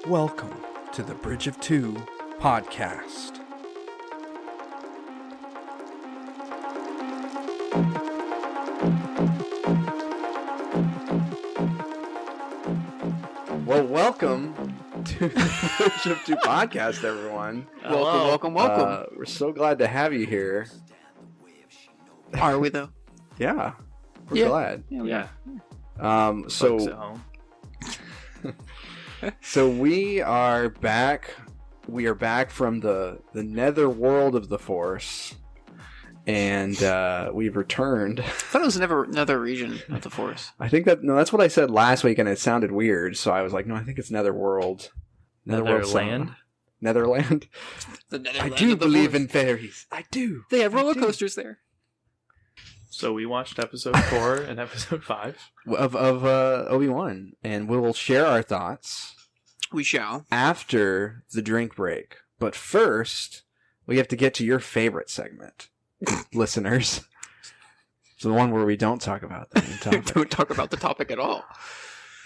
Welcome to the Bridge of Two podcast. Well, welcome to the Bridge of Two podcast, everyone. Welcome. We're so glad to have you here. Are we though? Yeah, we're glad. Yeah. So Folks at home. So we are back. We are back from the nether world of the Force, and we've returned. I thought it was never another region of the Force. I think that's what I said last week, and it sounded weird. So I was like, no, I think it's netherworld. Netherland? Netherland. The Netherland I do of the believe Force. in fairies. I do. They have roller do. coasters there. So we watched episode 4 and episode 5. of Obi-Wan, and we will share our thoughts. We shall. After the drink break. But first, we have to get to your favorite segment, listeners. So the one where we don't talk about the main topic. Don't talk about the topic at all.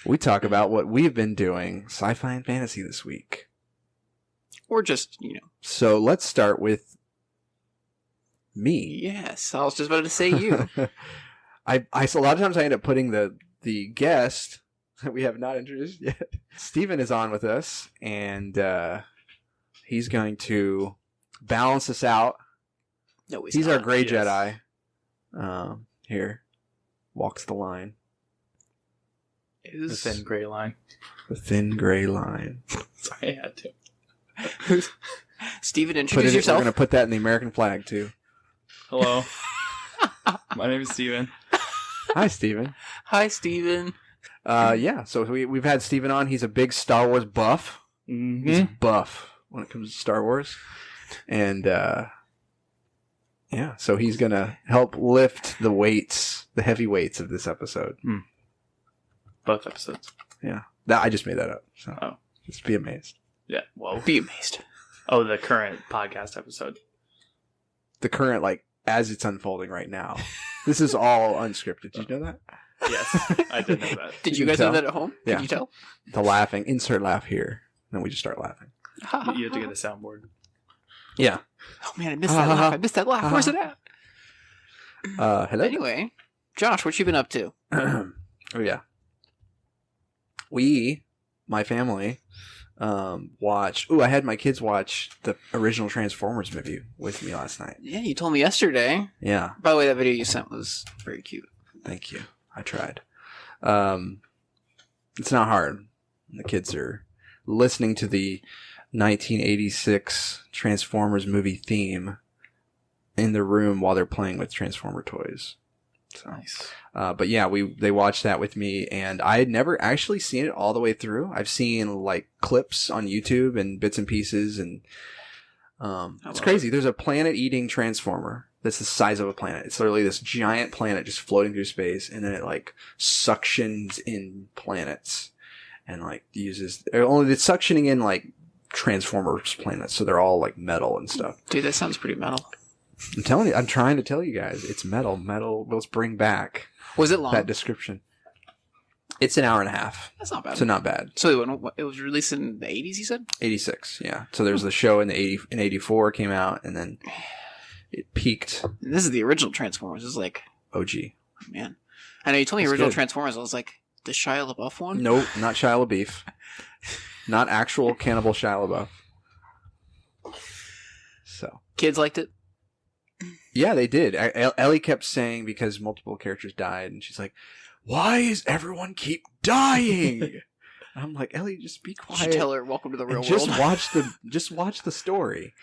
We talk about what we've been doing, sci-fi and fantasy this week. Or just, So let's start with me. Yes, I was just about to say you. So a lot of times I end up putting the guest that we have not introduced yet. Steven is on with us, and he's going to balance us out. No, He's not. our gray Yes. Jedi. Here. Walks the line. The thin gray line. The thin gray line. Sorry, I had to. Steven, We're introduce yourself. going to put that in the American flag, too. Hello. My name is Steven. Hi, Steven. Hi, Steven. Yeah, so we've had Steven on. He's a big Star Wars buff. Mm-hmm. He's buff when it comes to Star Wars. And, yeah, so he's going to help lift the heavy weights of this episode. Both episodes. Yeah. I just made that up. So just be amazed. Yeah. Whoa. Be amazed. Oh, the current podcast episode. The current, as it's unfolding right now. This is all unscripted. Did you know that? Yes, I did know that. Did You you guys can know tell. that at home? Yeah. Did you tell? The laughing. Insert laugh here. Then we just start laughing. You have to get a soundboard. Yeah. Oh man, I missed that laugh. I missed that laugh. Where's it at? Hello? Anyway, Josh, what you been up to? Oh, yeah. My family, watched... Ooh, I had my kids watch the original Transformers movie with me last night. Yeah, you told me yesterday. Yeah. By the way, that video you sent was very cute. Thank you. I tried. It's not hard. The kids are listening to the 1986 Transformers movie theme in the room while they're playing with Transformer toys. So, Nice. but yeah, they watched that with me, and I had never actually seen it all the way through. I've seen clips on YouTube and bits and pieces, and it's crazy. There's a planet-eating Transformer that's the size of a planet. It's literally this giant planet just floating through space, and then it suctions in planets and uses only it's suctioning in Transformers planets, so they're all metal and stuff. Dude, that sounds pretty metal. I'm telling you, I'm trying to tell you guys, it's metal. Metal. Let's bring back Was it long? that description. It's an hour and a half, That's not bad. so not bad. So it was released in the 80s, you said? 86, yeah. So there's the show in 84 came out, and then it peaked. And this is the original Transformers. This is OG. man. I know you told me That's original good. Transformers. I was like, the Shia LaBeouf one? Nope, not Shia LaBeouf. Not actual cannibal Shia LaBeouf. So. Kids liked it? Yeah, they did. Ellie kept saying, because multiple characters died, and she's like, why does everyone keep dying? I'm like, Ellie, just be You quiet. should tell her, welcome to the real and just world. just watch the story.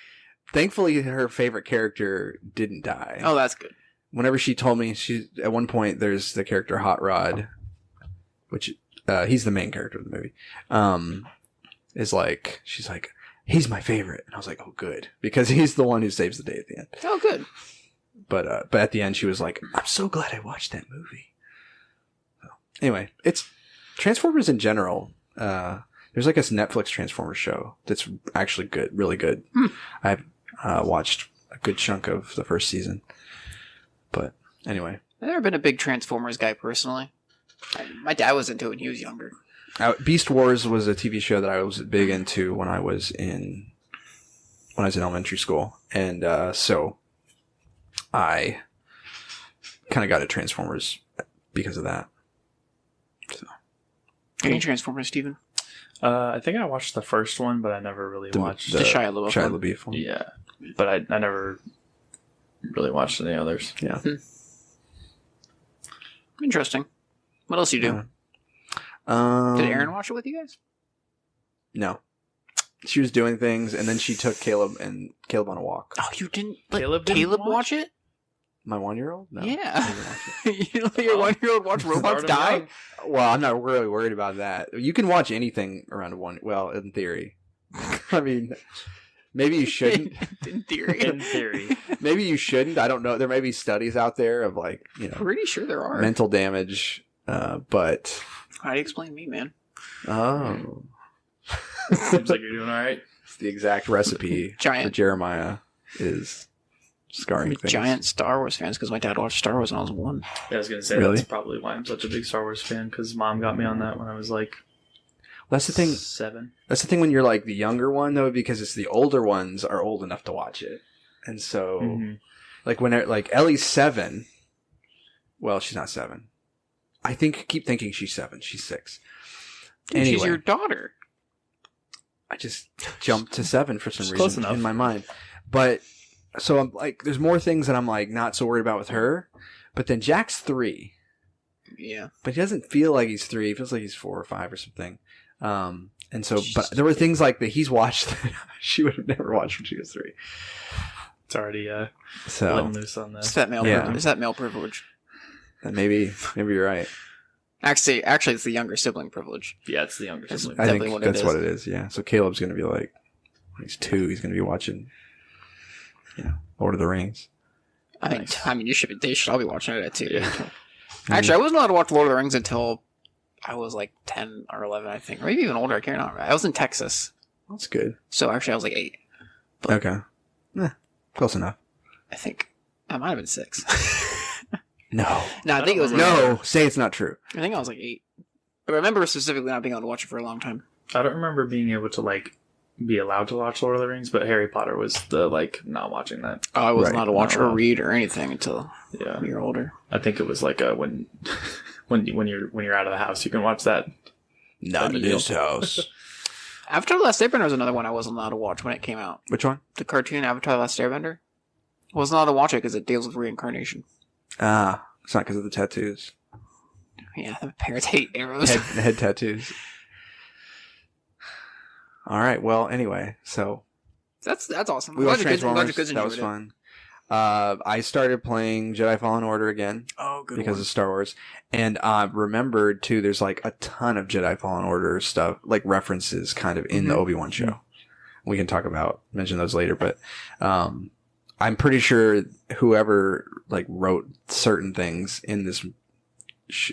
Thankfully, her favorite character didn't die. Oh, that's good. Whenever she told me, at one point, there's the character Hot Rod, which he's the main character of the movie. She's like, he's my favorite, and I was like, oh, good, because he's the one who saves the day at the end. Oh, good. But at the end, she was like, I'm so glad I watched that movie. So, anyway, it's Transformers in general. There's a Netflix Transformers show that's actually good, really good. I've watched a good chunk of the first season. But anyway. I've never been a big Transformers guy personally. My dad was into it when he was younger. Beast Wars was a TV show that I was big into when I was in elementary school, and so I kind of got at Transformers because of that. So, Any Transformers, Steven? I think I watched the first one, but I never really watched the Shia LaBeouf one. Yeah, but I never really watched any others. Yeah. Interesting. What else you do? Did Aaron watch it with you guys? No. She was doing things, and then she took Caleb on a walk. Oh, you didn't let Caleb Caleb didn't watch it? My 1-year-old? No. Yeah. I didn't watch it. You let your 1-year-old watch robots Start 'em die? young. Well, I'm not really worried about that. You can watch anything around well, in theory. I mean, maybe you shouldn't. In theory. In theory. Maybe you shouldn't. I don't know. There may be studies out there of Pretty sure there are. mental damage, but How do you explain me, man? oh, Seems like you're doing all right. it's the exact recipe for Giant. Jeremiah is scarring things. Giant Star Wars fans because my dad watched Star Wars when I was 1. Yeah, I was gonna say Really? that's probably why I'm such a big Star Wars fan, because Mom got me on that when I was like That's the thing. 7. That's the thing when you're like the younger one though, because it's the older ones are old enough to watch it, and so like when like Ellie's 7. Well, she's not 7. I keep thinking she's 7. She's 6. Anyway, She's your daughter. I just jumped to 7 for some It's close reason enough. in my mind. But so I'm like, there's more things that I'm like not so worried about with her. But then Jack's 3, Yeah. but he doesn't feel like he's 3. He feels like he's 4 or 5 or something. And so, but there were things like that he's watched that she would have never watched when she was 3. It's already So letting loose on It's that. that male Yeah. privilege. It's that male privilege. maybe you're right. Actually, it's the younger sibling privilege. Yeah, it's the younger It's- sibling. I Definitely think what it that's is. what it is. Yeah. So Caleb's going to be like, when he's 2, he's going to be watching, Lord of the Rings. Nice. I mean, they should all be watching it at 2. Yeah. Actually, I wasn't allowed to watch Lord of the Rings until I was like 10 or 11, I think. Or maybe even older. I can't remember. I was in Texas. That's good. So actually, I was like 8. Okay. Close enough. I think I might have been 6. No. No, I think it was No. Say it's not true. I think I was like 8. But I remember specifically not being able to watch it for a long time. I don't remember being able to be allowed to watch Lord of the Rings, but Harry Potter was the not watching that. Oh, I wasn't Right. allowed to watch Not or allowed. read or anything until Yeah, you're older. I think it was like when you're out of the house, you can watch that. Not in this house. Avatar The Last Airbender was another one I wasn't allowed to watch when it came out. Which one? The cartoon Avatar The Last Airbender. Wasn't allowed to watch it because it deals with reincarnation. Ah, it's not because of the tattoos. Yeah, the parents hate arrows. Head tattoos. All right. Well, anyway, so That's awesome. we watched Glad your Transformers. kids That was enjoyed it. fun. I started playing Jedi Fallen Order again Oh, good because one. of Star Wars, and I remembered too. There's like a ton of Jedi Fallen Order stuff, like references, kind of in the Mhm. Obi-Wan show. We can mention those later, but I'm pretty sure whoever wrote certain things in this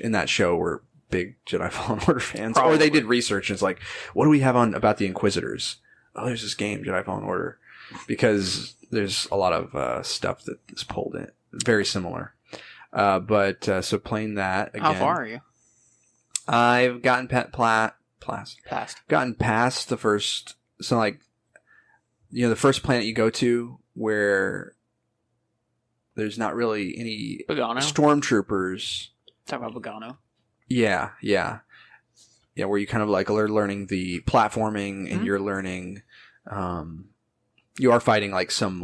in that show were big Jedi Fallen Order fans, or they Probably. did research. And it's like, what do we have on about the Inquisitors? Oh, there's this game, Jedi Fallen Order, because there's a lot of stuff that is pulled in, very similar. So playing that again. How far are you? I've gotten Past. gotten past the first. So the first planet you go to where there's not really any Bogano? stormtroopers. Talk about Bogano. Yeah. Where you kind of are learning the platforming, and you're learning. You are fighting some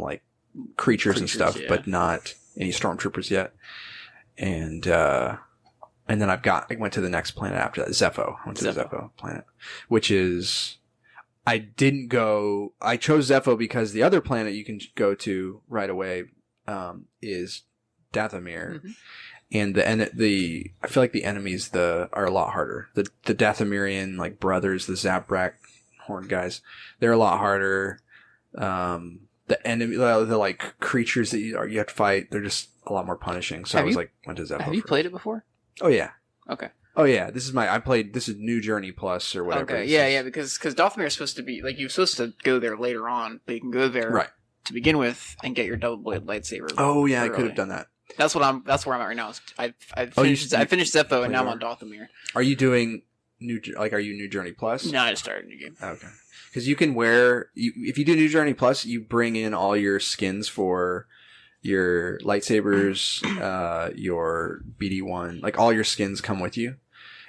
creatures and stuff, yeah. but not any stormtroopers yet. And then I went to the next planet after that, Zepho. I went to the Zepho planet, which is. I chose Zepho because the other planet you can go to right away is Dathomir. Mhm. And I feel like the enemies are a lot harder. The Dathomirian brothers, the Zabrak horn guys, they're a lot harder. The enemy, the creatures that you have to fight, they're just a lot more punishing. So went to Zepho. Have you first. played it before? Oh yeah. Okay. Oh yeah. This is New Journey Plus or whatever. Okay. Yeah. Because Dathomir is supposed to be you're supposed to go there later on, but you can go there Right. to begin with and get your double blade lightsaber. Oh yeah, I early. could have done that. That's where I'm at right now. I Oh, finished Zepho and now I'm on Dathomir. Are you doing are you New Journey Plus? No, I just started a new game. Okay. Because you can if you do New Journey Plus, you bring in all your skins for your lightsabers, your BD1, like all your skins come with you.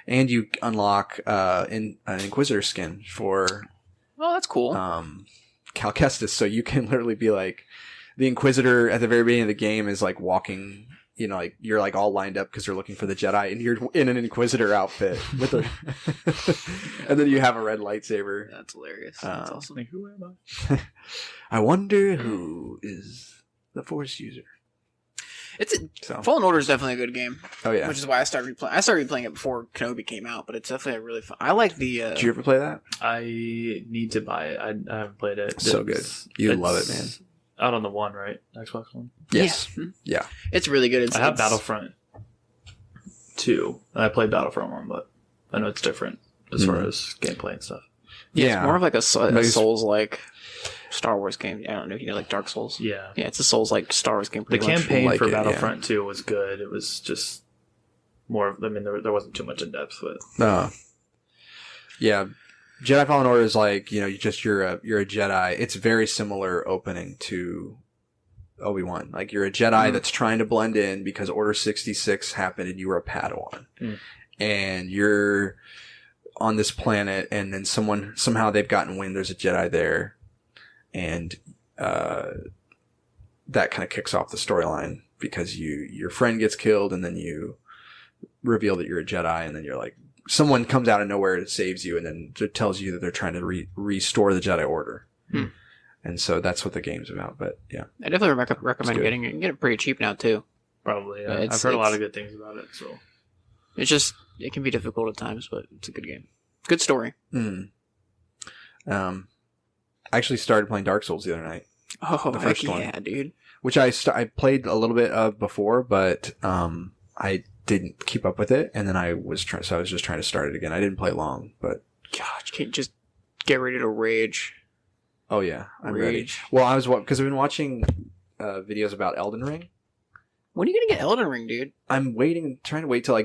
And you unlock an Inquisitor skin for that's cool. Cal Kestis, so you can literally be like the Inquisitor at the very beginning of the game is like walking, like you're like all lined up because they're looking for the Jedi, and you're in an Inquisitor outfit with a, and then you have a red lightsaber. That's hilarious. That's awesome. Like, who am I? I wonder who is the Force user. Fallen Order is definitely a good game. Oh yeah, which is why I started replaying. I started replaying it before Kenobi came out, but it's definitely a really fun. I like the. Did you ever play that? I need to buy it. I haven't played it. So good. You love it, man. Out on the One, right? Xbox One. Yes. Yeah. It's really good. I have Battlefront 2, and I played Battlefront 1, but I know it's different as far as gameplay and stuff. Yeah, it's more of like a Souls-like Star Wars game. I don't know if you know, like Dark Souls. Yeah. Yeah, it's a Souls-like Star Wars game. The campaign for Battlefront 2 was good. It was just more, there wasn't too much in depth with it. Yeah. Jedi Fallen Order is like, you're a Jedi. It's very similar opening to Obi-Wan. Like, you're a Jedi that's trying to blend in because Order 66 happened and you were a Padawan. And you're on this planet, and then somehow they've gotten wind there's a Jedi there. And that kind of kicks off the storyline because your friend gets killed, and then you reveal that you're a Jedi, and then you're like, someone comes out of nowhere and saves you, and then it tells you that they're trying to restore the Jedi Order. And so that's what the game's about. But yeah, I definitely recommend getting it. You can get it pretty cheap now too. Probably. Yeah. I've heard a lot of good things about it. So it can be difficult at times, but it's a good game. Good story. I actually started playing Dark Souls the other night. Oh, the first one, dude. Which I played a little bit of before, but I didn't keep up with it, and then I was just trying to start it again. I didn't play long, but God, you can't just get ready to rage. Oh yeah, I'm ready. Well, because I've been watching videos about Elden Ring. When are you gonna get Elden Ring, dude? I'm trying to wait till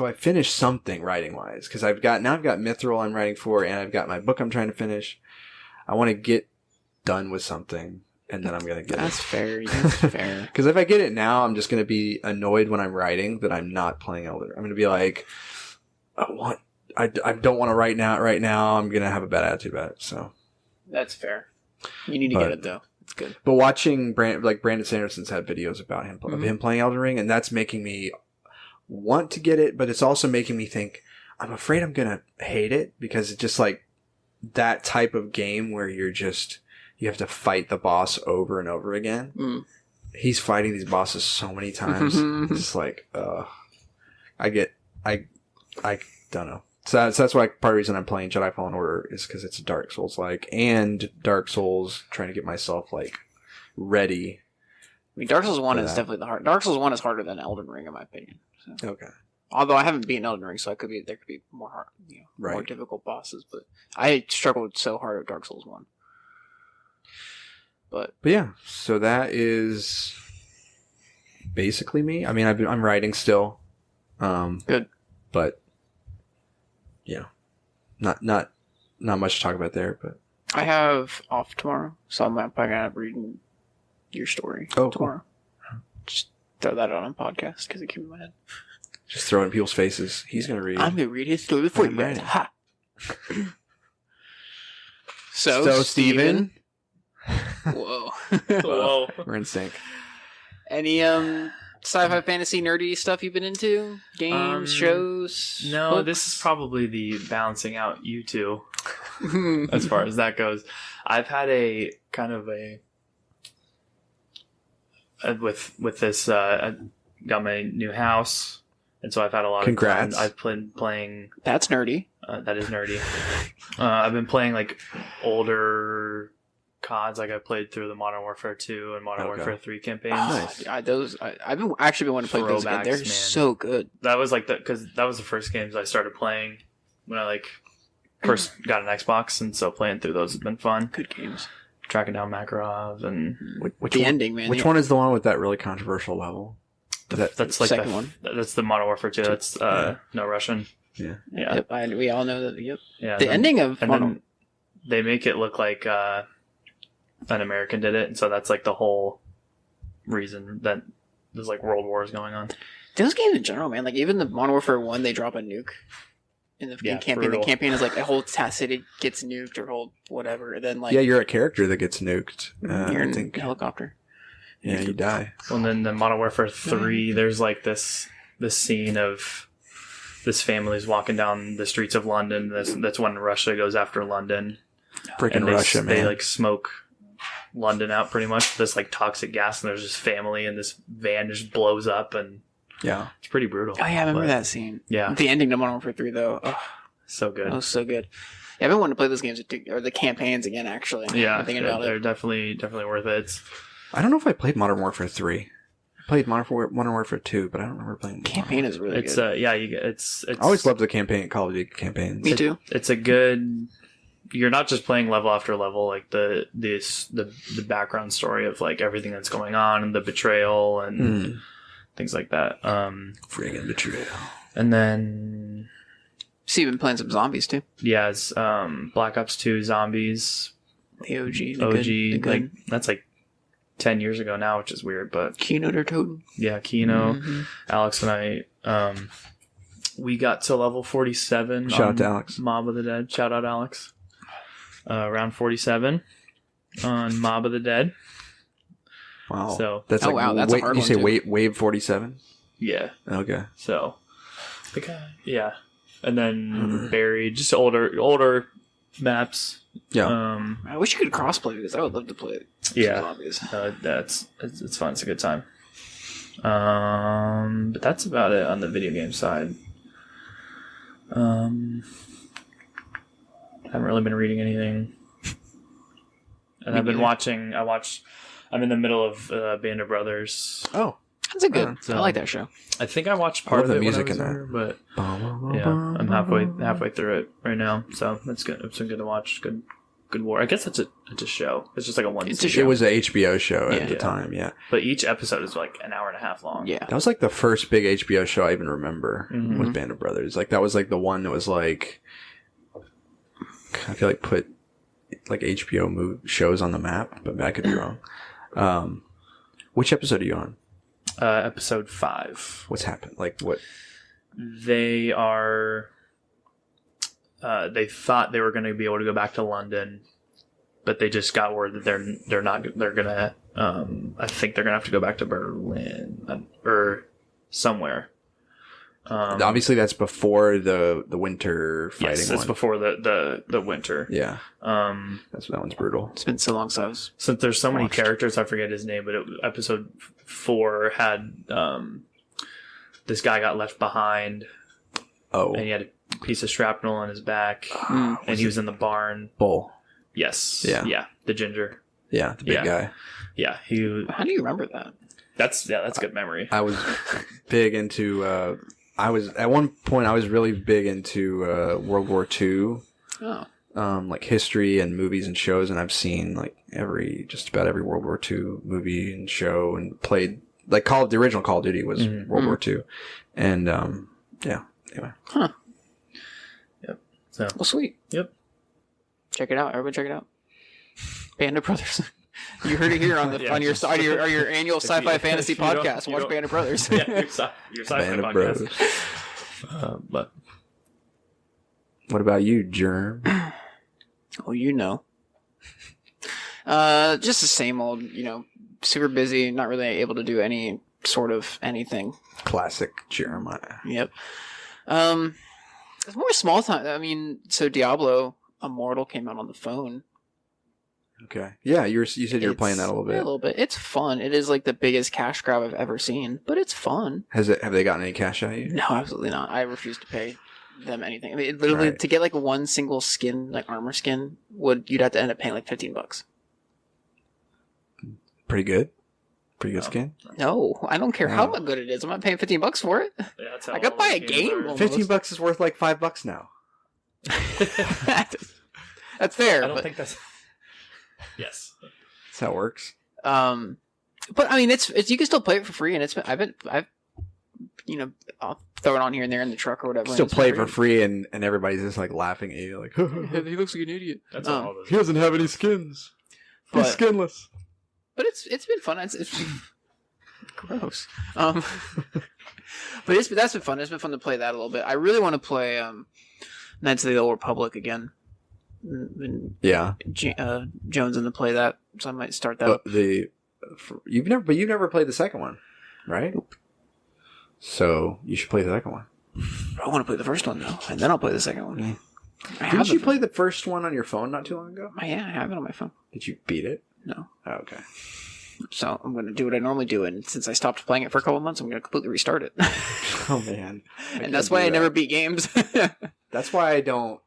I finish something writing wise, because I've got Mithril I'm writing for, and I've got my book I'm trying to finish. I want to get done with something, and then I'm gonna get That's it. Fair. That's fair. Because if I get it now, I'm just gonna be annoyed when I'm writing that I'm not playing Elden Ring. I'm gonna be like, I don't want to write now. Right now, I'm gonna have a bad attitude about it. So that's fair. You need to get it though. It's good. But watching Brandon Sanderson's had videos about him of him playing Elden Ring, and that's making me want to get it. But it's also making me think I'm afraid I'm gonna hate it, because it's just like that type of game where you have to fight the boss over and over again. He's fighting these bosses so many times. It's like, I don't know. So that's why part of the reason I'm playing Jedi Fallen Order is because it's a Dark Souls and Dark Souls trying to get myself like ready. I mean, Dark Souls 1 is definitely the hard. Dark Souls 1 is harder than Elden Ring in my opinion. So. Okay. Although I haven't beaten Elden Ring, so there could be more hard, more difficult bosses. But I struggled so hard with Dark Souls 1. But yeah, so that is basically me. I mean, I'm writing still. Good. But yeah, not much to talk about there. But I have off tomorrow, so I'm probably gonna read your story tomorrow. Cool. Just throw that out on podcast because it came in my head. Just throw it in people's faces. He's gonna read. I'm gonna read his story for you guys. Ha. So Steven. Whoa. Whoa. We're in sync. Any sci-fi fantasy nerdy stuff you've been into? Games, shows? No, books? This is probably the balancing out you two as far as that goes. I've had a kind of with this I got my new house, and so I've had a lot of time. I've been playing. That's nerdy. That is nerdy. I've been playing like older CODs, like I played through the Modern Warfare 2 and Modern Warfare 3 campaigns. Nice. I've been actually been wanting to play those again. They're so good. That was like because that was the first games I started playing when I first got an Xbox, and so playing through those has been fun. Good games. Tracking down Makarov and ending, man. Which one is the one with that really controversial level? That's like second one. That's the Modern Warfare 2. That's no Russian. Yeah. Yep, we all know that. Yep. Yeah. The ending of then they make it look like an American did it, and so that's like the whole reason that there's like world wars going on. Those games in general, man. Like even the Modern Warfare 1, they drop a nuke in the campaign. Brutal. The campaign is like a whole city gets nuked or whole whatever. And then like you're a character that gets nuked. You're in a helicopter. Yeah, you die. Well, and then the Modern Warfare 3, there's like this scene of this family's walking down the streets of London. That's when Russia goes after London. Freaking Russia, man. They like smoke London out pretty much. This like toxic gas, and there's this family, and this van just blows up, and it's pretty brutal. Oh yeah, I remember that scene. Yeah, the ending to Modern Warfare 3 though. Oh, so good. That was so good. Yeah, I've been wanting to play those games or the campaigns again. Actually, yeah, they're definitely worth it. I don't know if I played Modern Warfare 3. I played Modern Warfare 2, but I don't remember playing. Campaign is really good. It's. I always loved the campaign, Call of Duty campaigns. Me too. It's a good. You're not just playing level after level, like the background story of like everything that's going on and the betrayal and things like that. Friggin' betrayal. And then, so you've been playing some zombies too? Yeah, it's Black Ops 2 Zombies. The OG. The good. Like that's like 10 years ago now, which is weird, but Keno or Totem. Yeah, Keno. Alex and I, we got to level 47. Shout out to Alex. Mob of the Dead. Shout out Alex. Round 47 on Mob of the Dead. Wow. So that's a hard one. You say wave 47? Yeah. Okay. So, yeah. And then buried, just older maps. Yeah. I wish you could crossplay because I would love to play it. Yeah. It's fun. It's a good time. But that's about it on the video game side. I haven't really been reading anything. And I've been watching. I'm in the middle of Band of Brothers. Oh, that's a good. I like that show. I think I watched part of the music in there, but I'm halfway through it right now. So that's good. It's been good to watch. Good war. I guess it's a show. It's just like a one. It was an HBO show at the time. Yeah, but each episode is like an hour and a half long. Yeah, that was like the first big HBO show I even remember was Band of Brothers. Like that was like the one that was like. I feel like put like HBO shows on the map, but I could be wrong. Which episode are you on? Episode 5. What's happened? Like what? They are. They thought they were going to be able to go back to London, but they just got word that they're not. They're gonna. I think they're gonna have to go back to Berlin or somewhere. Obviously, that's before the winter fighting. Yes, it's before the winter. Yeah, that one's brutal. It's been so long since there's so many characters. I forget his name, but episode 4 had this guy got left behind. Oh, and he had a piece of shrapnel on his back, and he was in the barn. Bull. Yes. Yeah. The ginger. Yeah, the big guy. Yeah, How do you remember that? That's good memory. I was big into. At one point I was really big into World War II, like history and movies and shows, and I've seen like just about every World War II movie and show, and played like the original Call of Duty was World War II, and anyway. Huh. Yep. So well, sweet. Yep. Check it out, everybody. Check it out. Band of Brothers. You heard it here on on your annual sci-fi fantasy podcast. Watch Band of Brothers. Yeah, your sci-fi Band of podcast. But what about you, Germ? Oh, just the same old. Super busy. Not really able to do any sort of anything. Classic Jeremiah. Yep. It's more small time. I mean, so Diablo Immortal came out on the phone. Okay. Yeah, you said you were playing that a little bit. A little bit. It's fun. It is like the biggest cash grab I've ever seen, but it's fun. Have they gotten any cash out of you? No, absolutely not. I refuse to pay them anything. I mean, literally to get like one single skin, like armor skin, you'd have to end up paying like $15. Pretty good. Pretty good skin. No, I don't care how good it is. I'm not paying $15 for it. Yeah, that's I could buy a game. $15 is worth like $5 now. That's fair. I don't think that's. Yes, that's how it works. But I mean, it's you can still play it for free, and I've I'll throw it on here and there in the truck or whatever. Still play for free, and everybody's just like laughing at you, like he looks like an idiot. That's all. He doesn't have any skins. He's skinless. But it's been fun. It's gross. But that's been fun. It's been fun to play that a little bit. I really want to play Knights of the Old Republic again. Jones into play that, so I might start that. You've never played the second one, right? Nope. So you should play the second one. I want to play the first one though, and then I'll play the second one. Didn't you play the first one on your phone not too long ago? Yeah, I have it on my phone. Did you beat it? No. Oh, okay. So I'm going to do what I normally do, and since I stopped playing it for a couple of months, I'm going to completely restart it. Oh man! And that's why I never beat games. That's why I don't.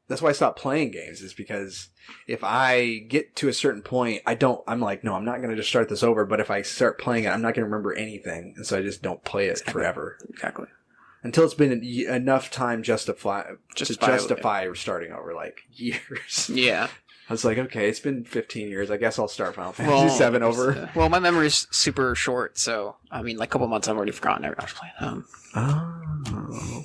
That's why I stopped playing games. Is because if I get to a certain point, I'm like, no, I'm not going to just start this over. But if I start playing it, I'm not going to remember anything, and so I just don't play it forever. Exactly. Until it's been enough time to justify starting over, like years. Yeah. I was like, okay, it's been 15 years. I guess I'll start Final Fantasy 7 over. Well, my memory is super short, so I mean, like a couple months, I've already forgotten everything I was playing.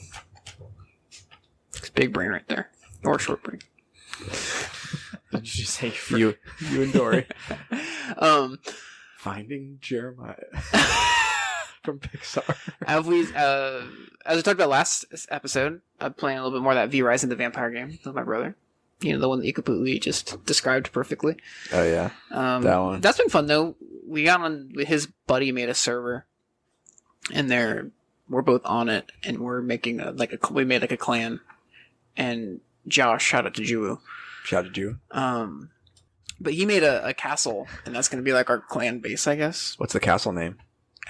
It's big brain right there, or short brain. Did you say you and Dory? Finding Jeremiah from Pixar. As we talked about last episode, I'm playing a little bit more of that V Rising the Vampire game with my brother. The one that you completely just described perfectly. Oh, yeah. That one. That's been fun, though. We got on, his buddy made a server, and we're both on it, and we're making we made a clan, and Josh, shout out to Juwu. Shout out to Juwu. But he made a castle, and that's going to be like our clan base, I guess. What's the castle name?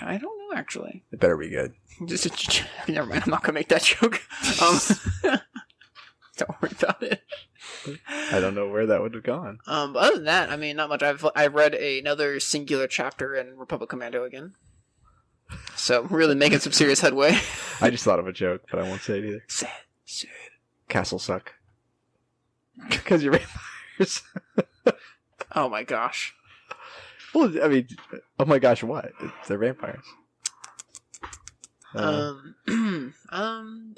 I don't know, actually. It better be good. Never mind, I'm not going to make that joke. Don't worry about it. I don't know where that would have gone. But other than that, I mean, not much. I've read another singular chapter in Republic Commando again. So I'm really making some serious headway. I just thought of a joke, but I won't say it either. Sad. Castle suck. Because you're vampires. Oh my gosh. Well, I mean, oh my gosh, what? They're vampires. I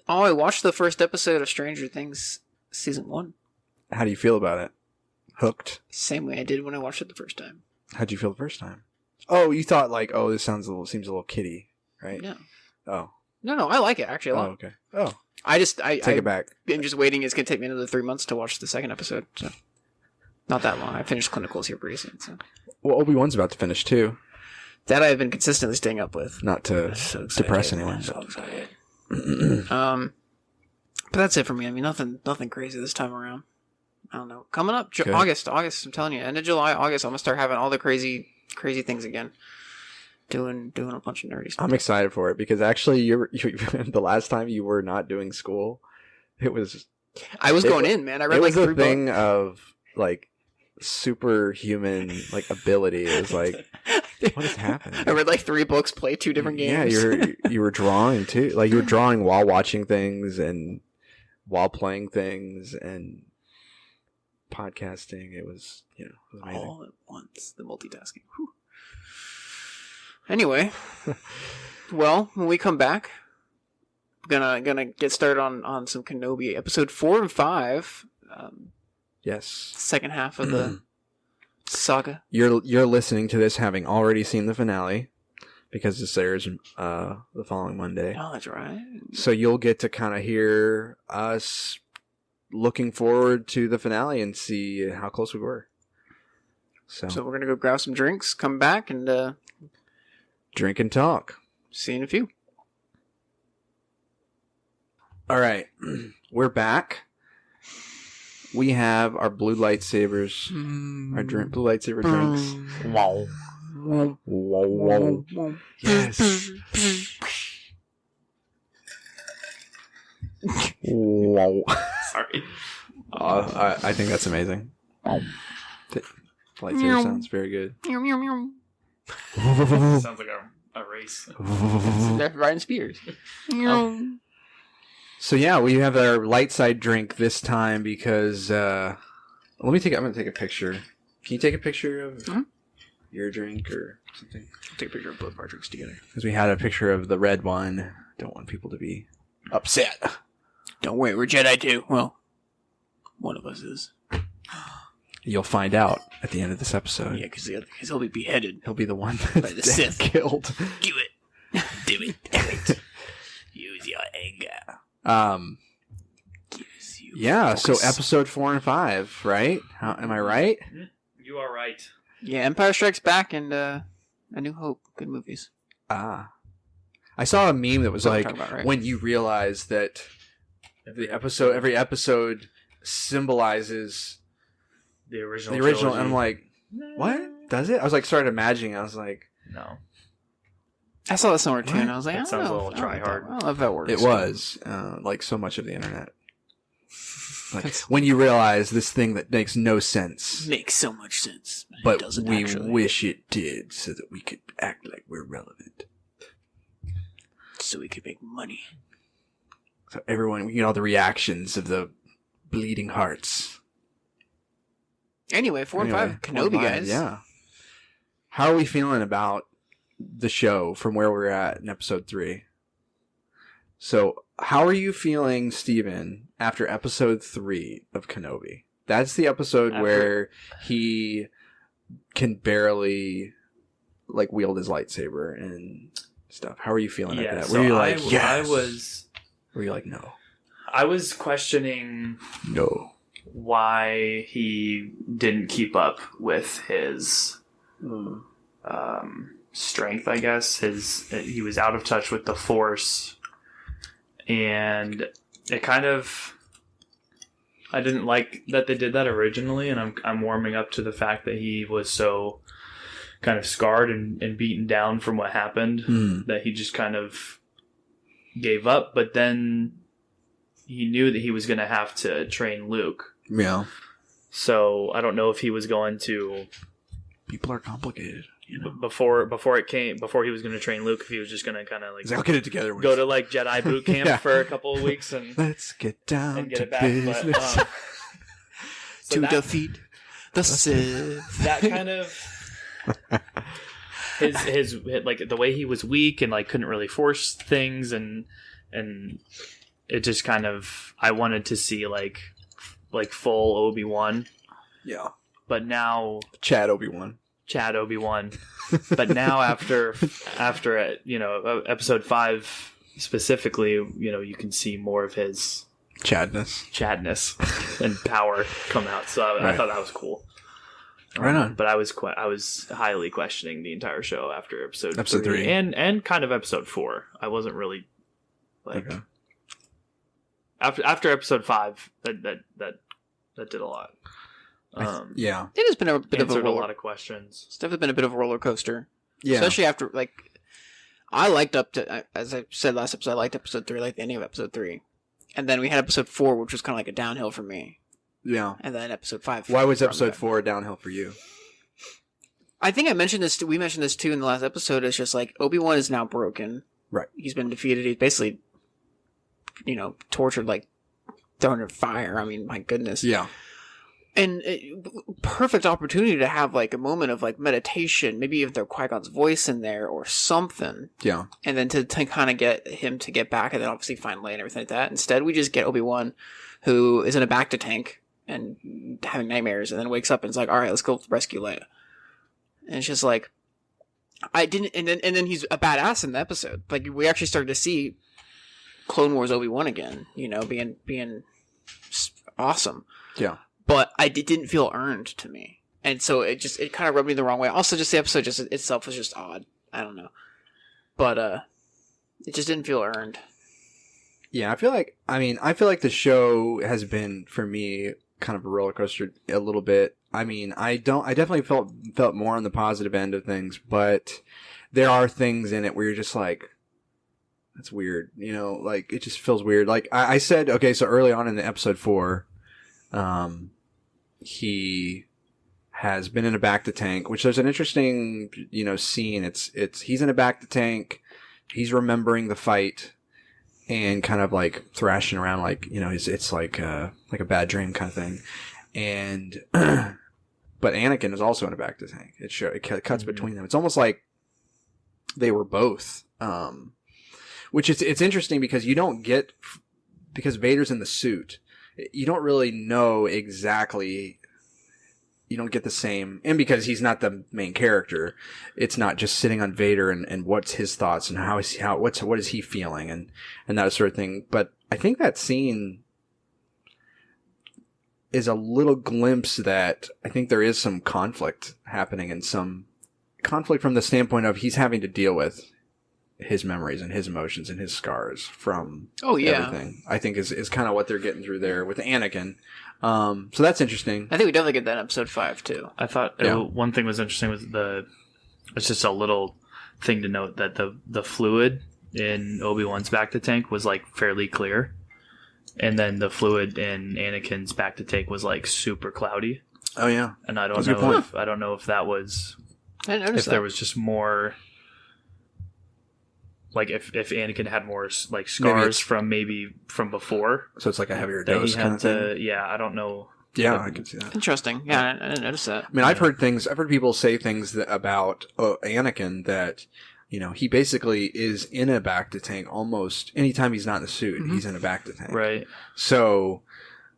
watched the first episode of Stranger Things season 1. How do you feel about it? Hooked? Same way I did when I watched it the first time. How'd you feel the first time? Oh, you thought like, oh, this seems a little kiddie, right? No. Oh. No, I like it actually a lot. Oh, okay. Oh. I take it back. I'm just waiting. It's gonna take me another 3 months to watch the second episode. So not that long. I finished clinicals here pretty soon. So. Well, Obi-Wan's about to finish too. That I've been consistently staying up with. Not to depress anyone. I'm so excited. But that's it for me. I mean, nothing crazy this time around. I don't know. Coming up, August. I'm telling you, end of July, August. I'm gonna start having all the crazy things again. Doing a bunch of nerdy stuff. I'm excited for it because actually, you the last time you were not doing school, I was going in, man. I read like 3 books. It was a thing of like superhuman like ability. It was like, what is happening? I read like 3 books, played 2 different games. Yeah, you were drawing too. Like you were drawing while watching things and while playing things and podcasting. It was amazing. All at once, the multitasking. Whew. Anyway, well, when we come back, we're gonna get started on some Kenobi, episode 4 and 5. Yes, second half of the saga. You're listening to this having already seen the finale because this airs the following Monday. Oh, that's right. So you'll get to kind of hear us looking forward to the finale and see how close we were. So we're gonna go grab some drinks, come back, and drink and talk. See you in a few. All right, we're back. We have our blue lightsabers, our blue lightsaber drinks. Wow. Wow. Yes. Wow. Sorry. I think that's amazing. Lightsaber sounds very good. Sounds like a race. Ryan Spears. So yeah, we have our light side drink this time because I'm gonna take a picture. Can you take a picture of? your drink or something? I'll take a picture of both of our drinks together. Because we had a picture of the red one. Don't want people to be upset. Don't worry, we're Jedi too. Well, one of us is. You'll find out at the end of this episode. Yeah, because he'll be beheaded. He'll be the one by the Sith. Killed. Do it. Do it. Use your anger. Yeah, focus. So episode 4 and 5, right? Am I right? You are right. Yeah, Empire Strikes Back and A New Hope. Good movies. I saw a meme that was about, right? When you realize that every episode symbolizes the original, and I'm like, what? Does it? I was like, started imagining. I was like, no. I saw that somewhere too, and I was like, that sounds a little try hard. I don't know if that works. It was like so much of the internet. Like when you realize this thing that makes no sense makes so much sense, but we wish it did, so that we could act like we're relevant, so we could make money. So everyone, you know, the reactions of the bleeding hearts. Anyway, 4 and 5, Kenobi, guys. Yeah. How are we feeling about the show from where we're at in episode 3? So, how are you feeling, Steven, after episode 3 of Kenobi? That's the episode where he can barely, like, wield his lightsaber and stuff. How are you feeling at that? So were you like, yes? Were you like, no? I was questioning... No. Why he didn't keep up with his strength, I guess. He was out of touch with the Force, and it kind of... I didn't like that they did that originally, and I'm warming up to the fact that he was so kind of scarred and beaten down from what happened that he just kind of gave up. But then he knew that he was going to have to train Luke. Yeah. So I don't know if he was going to. People are complicated, you know. Before he was going to train Luke, if he was just going to kind of like I'll get it together. Go to like Jedi boot camp for a couple of weeks and let's get down and get to it back. business. But, to defeat the Sith. That kind of his like the way he was weak and like couldn't really force things and it just kind of I wanted to see like full Obi-Wan. Yeah. But now Chad Obi-Wan. But now after episode 5 specifically, you can see more of his Chadness and power come out. So I thought that was cool. Right on. But I was highly questioning the entire show after episode 3 and kind of episode 4. I wasn't really like after episode 5 that did a lot. Yeah, it has been a bit of a lot of questions. It's definitely been a bit of a roller coaster. Yeah, especially after I liked as I said last episode, I liked episode 3, like the ending of episode 3, and then we had episode 4, which was kind of like a downhill for me. Yeah, and then episode 5. Why was episode 4 downhill for you? I think I mentioned this. We mentioned this too in the last episode. It's just like Obi-Wan is now broken. Right, he's been defeated. He's basically, tortured, like thrown in fire. I mean, my goodness. Yeah. And perfect opportunity to have like a moment of like meditation, maybe if there's Qui-Gon's voice in there or something. Yeah. And then to kind of get him to get back and then obviously find Leia and everything like that. Instead, we just get Obi-Wan, who is in a bacta tank and having nightmares, and then wakes up and is like, all right, let's go rescue Leia. And it's just like, and then he's a badass in the episode. Like, we actually started to see Clone Wars Obi-Wan again, being awesome. Yeah. But it didn't feel earned to me. And so it kind of rubbed me the wrong way. Also, just the episode itself was just odd. I don't know. But it just didn't feel earned. Yeah, I feel like the show has been, for me, kind of a roller coaster a little bit. I mean, I definitely felt more on the positive end of things, but there are things in it where you're just like, that's weird. Like, it just feels weird. Like, I said, okay, so early on in the episode 4, he has been in a bacta tank, which there's an interesting, scene. It's he's in a bacta tank. He's remembering the fight and kind of like thrashing around, like, it's like a bad dream kind of thing. And but Anakin is also in a back to tank. It cuts between them. It's almost like they were both, which it's interesting because because Vader's in the suit, you don't really know exactly. You don't get the same, and because he's not the main character, it's not just sitting on Vader and what's his thoughts and what is he feeling and that sort of thing. But I think that scene is a little glimpse that I think there is some conflict happening, and some conflict from the standpoint of he's having to deal with his memories and his emotions and his scars from everything. I think is kind of what they're getting through there with Anakin. So that's interesting. I think we definitely get that in episode 5 too. I thought one thing was interesting with it's just a little thing to note that the fluid in Obi-Wan's back to tank was like fairly clear, and then the fluid in Anakin's back to tank was like super cloudy. Oh yeah, and I don't know if that was there was just more. Like if Anakin had more like scars from before, so it's like a heavier dose kind of thing. Yeah, I don't know. Yeah, I can see that. Interesting. Yeah, I didn't notice that. I mean, I've heard people say things about Anakin that he basically is in a back to tank almost anytime he's not in the suit. Mm-hmm. He's in a back to tank, right? So,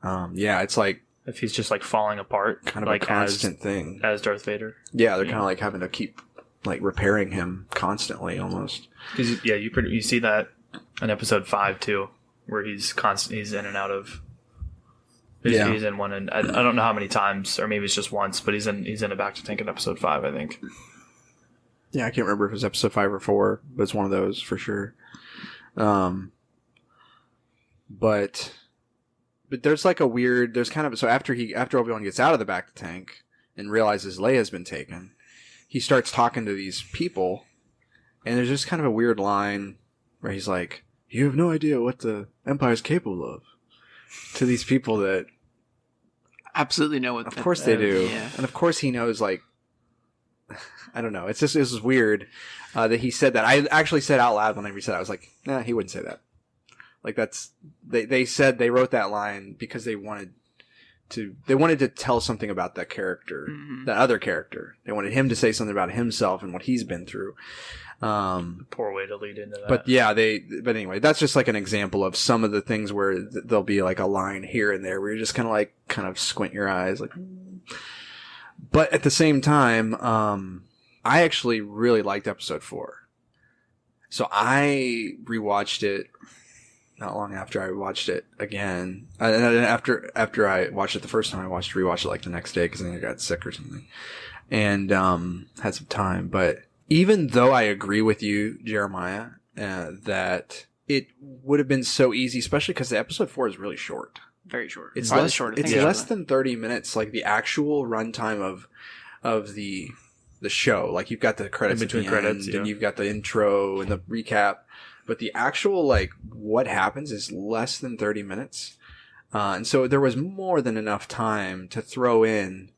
it's like if he's just like falling apart, kind of like a constant thing as Darth Vader. Yeah, they're kind of like having to keep like repairing him constantly almost. Because you see that in episode 5 too, where he's in and out of. He's in one, and I don't know how many times, or maybe it's just once, but he's in a back to tank in episode 5, I think. Yeah, I can't remember if it was episode 5 or 4, but it's one of those for sure. But there's like so after Obi-Wan gets out of the back to tank and realizes Leia's been taken, he starts talking to these people. And there's just kind of a weird line where he's like, "You have no idea what the Empire's capable of." To these people that absolutely know what. Of course they do, yeah. And of course he knows. Like, I don't know. This is weird that he said that. I actually said out loud whenever he said that, I was like, "Nah, he wouldn't say that." Like they said they wrote that line because they wanted to tell something about that character, that other character. They wanted him to say something about himself and what he's been through. Poor way to lead into that. But anyway, that's just like an example of some of the things where there'll be like a line here and there where you're just kind of squint your eyes, like. But at the same time, I actually really liked episode 4. So I rewatched it not long after I watched it again. And after I watched it the first time, I rewatched it like the next day because I think I got sick or something, and had some time. But even though I agree with you, Jeremiah, that it would have been so easy, especially because the episode 4 is really short. Very short. It's less than 30 minutes, like the actual runtime of the show. Like you've got the credits between credits, and you've got the intro and the recap. But the actual, like, what happens is less than 30 minutes. And so there was more than enough time to throw in,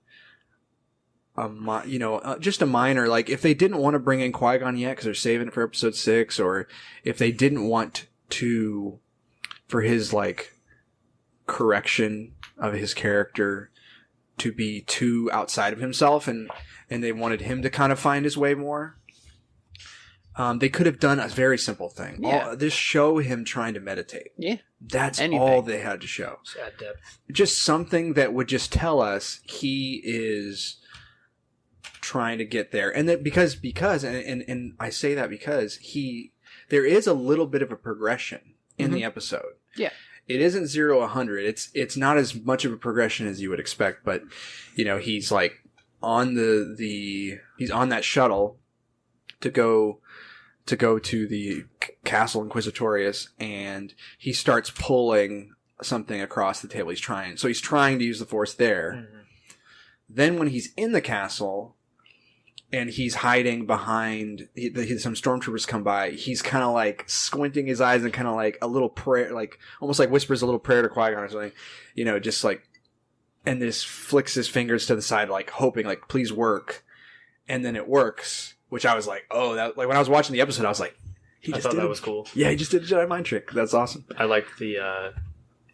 just a minor, like, if they didn't want to bring in Qui-Gon yet because they're saving it for episode 6, or if they didn't want to, for his, like, correction of his character to be too outside of himself and they wanted him to kind of find his way more. They could have done a very simple thing. Yeah. Just show him trying to meditate. Yeah. That's all they had to show. Just add depth. Just something that would just tell us he is trying to get there. And that because and I say that because there is a little bit of a progression in the episode. Yeah. It isn't 0 to 100. It's not as much of a progression as you would expect, but he's like on he's on that shuttle to go to the Castle Inquisitorius, and he starts pulling something across the table. He's trying to use the Force there. Mm-hmm. Then when he's in the castle and he's hiding behind some stormtroopers come by, he's kind of like squinting his eyes and kind of like a little prayer, like almost like whispers a little prayer to Qui-Gon or something, just like, and just flicks his fingers to the side, like hoping like, please work. And then it works. Which I was like, oh, that, like when I was watching the episode, I was like, I thought that was cool. Yeah, he just did a Jedi mind trick. That's awesome. I liked the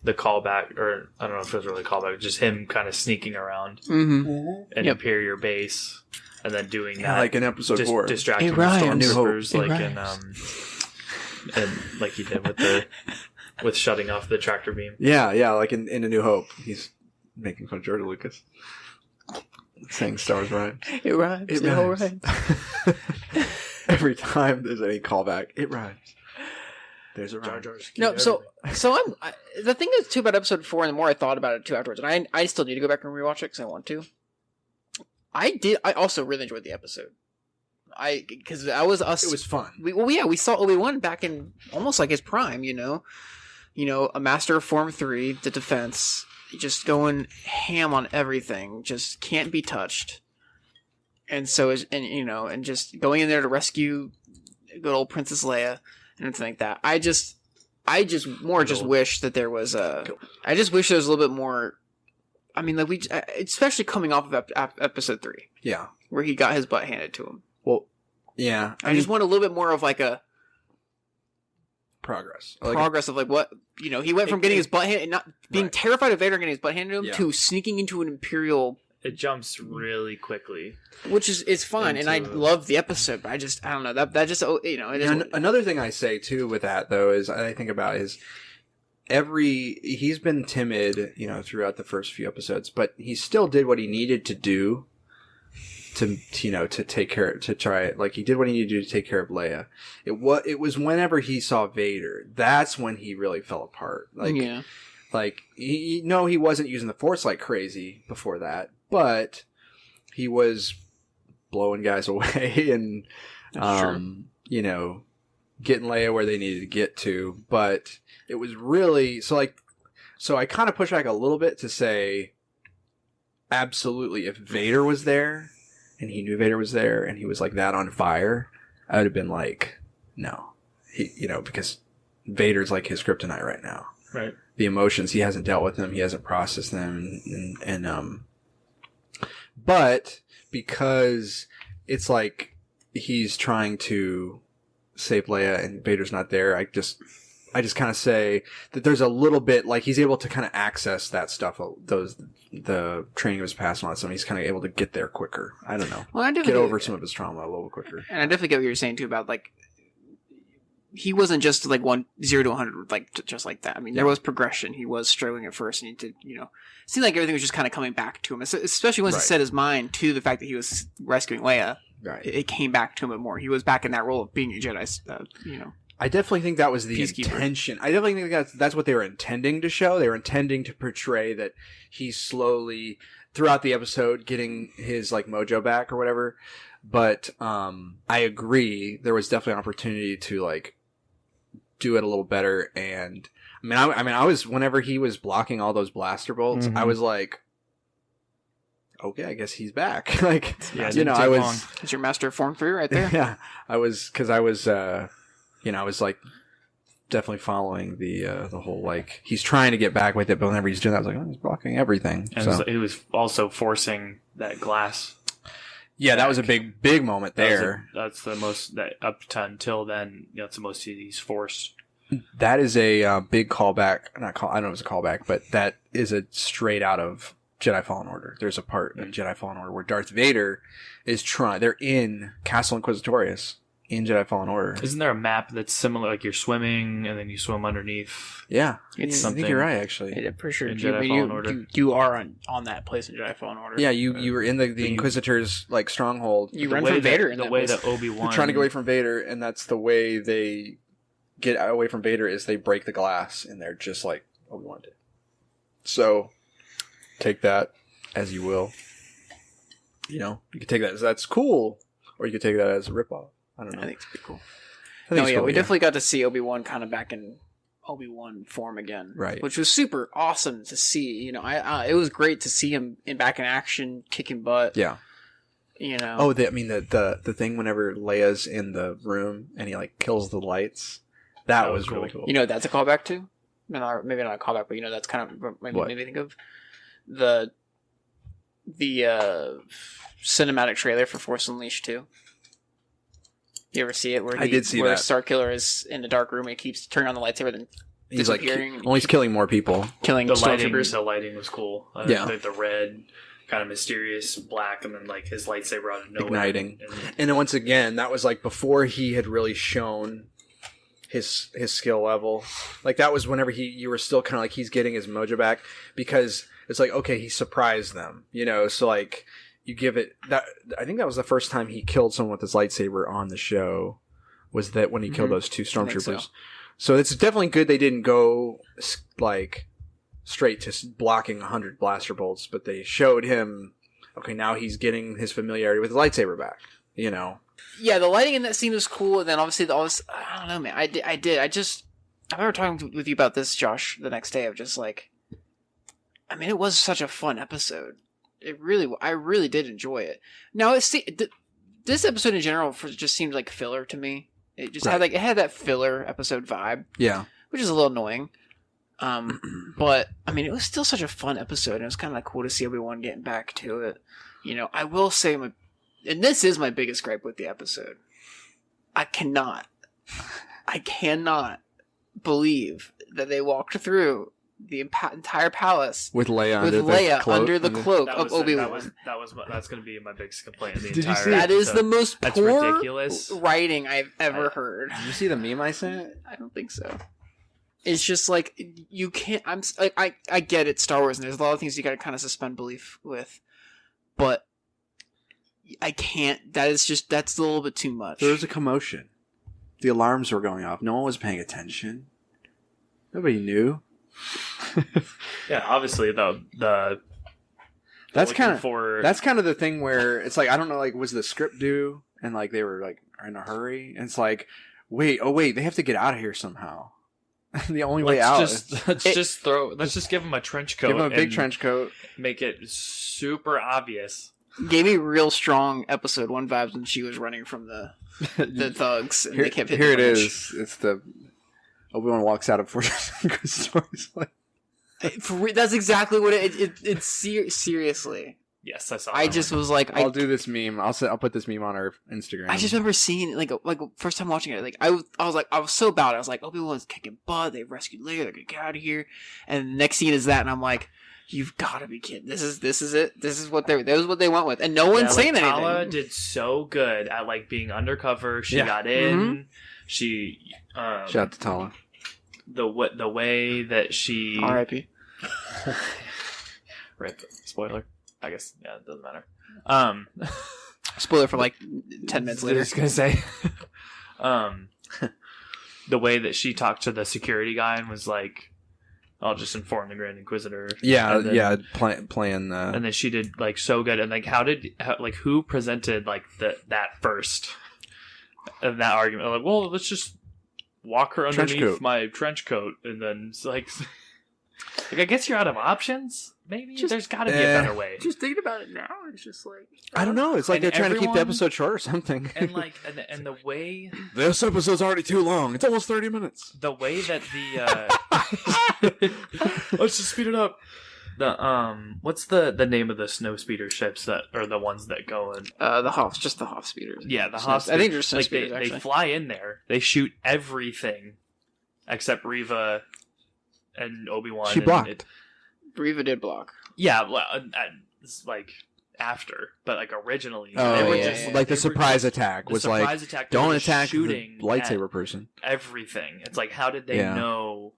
the callback, or I don't know if it was really a callback, just him kind of sneaking around an Imperial base and then doing that, like in episode 4, distracting the stormtroopers, like in and like he did with shutting off the tractor beam. Yeah, like in A New Hope, he's making fun of George Lucas, saying Star Wars rhymes. It rhymes. It all rhymes. Every time there's any callback, it rhymes. There's a rhyme. No, so the thing is too about episode 4, and the more I thought about it too afterwards, and I still need to go back and rewatch it because I want to. I also really enjoyed the episode. Because that was us. It was fun. We saw Obi-Wan back in almost like his prime. A master of Form 3, the defense, just going ham on everything, just can't be touched. And so, and just going in there to rescue good old Princess Leia and everything like that. I just wish that there was I just wish there was a little bit more. I mean, like especially coming off of episode 3. Yeah. Where he got his butt handed to him. Well, yeah. I just want a little bit more of like a progress of like what, he went from getting his butt handed and not being terrified of Vader and getting his butt handed to him to sneaking into an Imperial. It jumps really quickly, which is fine, and I love the episode, but I don't know that just it is. Another thing I say too with that though is I think about is he's been timid, throughout the first few episodes, but he still did what he needed to do to take care, to try it. Like he did what he needed to do to take care of Leia. It was whenever he saw Vader, that's when he really fell apart. Like he wasn't using the Force like crazy before that, but he was blowing guys away and, getting Leia where they needed to get to. But it was really, so I kind of push back a little bit to say, absolutely, if Vader was there and he knew Vader was there and he was like that on fire, I would have been like, no, because Vader's like his kryptonite right now. Right. The emotions, he hasn't dealt with them, he hasn't processed them, but because it's like he's trying to save Leia and Vader's not there, I just kind of say that there's a little bit like he's able to kind of access that stuff, the training of his past and all that stuff. He's kind of able to get there quicker. I don't know. Well, get over some of his trauma a little quicker. And I definitely get what you're saying too about like he wasn't just like 0 to 100 like just like that. I mean, there was progression. He was struggling at first, and he did, it seemed like everything was just kind of coming back to him, especially once he set his mind to the fact that he was rescuing Leia. Right. It came back to him more. He was back in that role of being a Jedi. I definitely think that was the intention. I definitely think that's what they were intending to show. They were intending to portray that he's slowly throughout the episode getting his like mojo back or whatever. But I agree. There was definitely an opportunity to like do it a little better. And I was whenever he was blocking all those blaster bolts, I was like, okay, I guess he's back. like, I was. It's your master of Form 3 right there. Yeah, I was I was like definitely following the whole like he's trying to get back with it, but whenever he's doing that, I was like, he's blocking everything. And he was also forcing that glass. Yeah, that was a big moment there. That's the most that up to until then. That's the most he's forced. That is a big callback. I don't know if it's a callback, but that is a straight out of Jedi Fallen Order. There's a part in Jedi Fallen Order where Darth Vader is they're in Castle Inquisitorius in Jedi Fallen Order. Isn't there a map that's similar, like you're swimming and then you swim underneath? Yeah. It's something. I think you're right, actually. I'm pretty sure you are on that place in Jedi Fallen Order. Yeah, you were in the Inquisitor's like stronghold. You run from Vader in the that way place. that Obi-Wan... You're trying to get away from Vader, and that's the way they get away from Vader is they break the glass in there just like Obi-Wan did. So, take that as you will. You could take that as that's cool, or you could take that as a ripoff. I don't know. I think it's pretty cool. We definitely got to see Obi-Wan kind of back in Obi-Wan form again, right? Which was super awesome to see. It was great to see him back in action, kicking butt. Yeah. Oh, the thing whenever Leia's in the room and he like kills the lights, that was really cool. That's a callback to, maybe not a callback, but that's kind of made me think of the cinematic trailer for Force Unleashed 2. You ever see it? Where I did see where that. Starkiller is in the dark room and he keeps turning on the lightsaber, then he's like, he's killing more people. Killing the stormtroopers. The lighting was cool. The red, kind of mysterious black, and then like his lightsaber out of nowhere. Igniting. And then once again, that was like before he had really shown his skill level. Like that was whenever you were still kind of like he's getting his mojo back, because it's like, okay, he surprised them, so like you give it that. I think that was the first time he killed someone with his lightsaber on the show, was that when he killed those 2 stormtroopers. So it's definitely good they didn't go like straight to blocking 100 blaster bolts, but they showed him, okay, now he's getting his familiarity with his lightsaber back, Yeah, the lighting in that scene was cool, and then obviously I don't know, man. I remember talking with you about this, Josh, the next day, of just like, I mean, it was such a fun episode. I really did enjoy it. Now, this episode in general just seemed like filler to me. It just had that filler episode vibe. Yeah. Which is a little annoying. But I mean, it was still such a fun episode, and it was kind of like cool to see Obi-Wan getting back to it. I will say, and this is my biggest gripe with the episode. I cannot believe that they walked through the entire palace with Leia under the cloak of Obi-Wan. That's going to be my biggest complaint. Did you see that? Is the most poor ridiculous writing I've ever heard. Did you see the meme I sent? I don't think so. It's just like, you can't. I get it, Star Wars, and there's a lot of things you got to kind of suspend belief with, but I can't. That's a little bit too much. There was a commotion. The alarms were going off. No one was paying attention. Nobody knew. Yeah, obviously that's kind of the thing where it's like, I don't know, like, was the script due and like they were like in a hurry, and it's like, wait, they have to get out of here somehow. The only way out. Let's just give him a trench coat. Give him a big trench coat. Make it super obvious. Gave me real strong episode 1 vibes when she was running from the thugs. And they kept hitting here it is. It's the Obi-Wan walks out of Fortress stories. That's exactly what it's seriously. Yes, I saw. I just was like, I'll do this meme. I'll put this meme on our Instagram. I just remember seeing like first time watching it. Like I was so about it. I was like, Obi-Wan's kicking butt. They rescued Leia. They're gonna get out of here. And the next scene is that, and I'm like, you've got to be kidding. This is it. This is what they went with, and no one's saying anything. Tala did so good at like being undercover. She got in. Mm-hmm. She shout out to Tala. The way that she R.I.P. Rip. Spoiler. I guess, yeah, it doesn't matter. Spoiler for like 10 minutes later. I was gonna say, the way that she talked to the security guy and was like, "I'll just inform the Grand Inquisitor." Yeah, playing the. And then she did like so good. And like, who presented like that first of that argument? Like, well, let's just walk her underneath my trench coat, and then it's like I guess you're out of options. Maybe there's got to be a better way. Just thinking about it now, it's just like, I don't know. It's like they're trying to keep the episode short or something. And like, and the way this episode's already too long. It's almost 30 minutes. The way that the let's just speed it up. The what's the name of the snow speeder ships that are the ones that go in? The Hoth, just the Hoth speeders. Yeah, the Hoth. I think they're snow like speeders. They fly in there. They shoot everything except Reva and Obi-Wan. She blocked. Reva did block. Yeah, well, it's like after, but like originally, they were just like the surprise attack was like, don't attack the lightsaber person. Everything. It's like, how did they know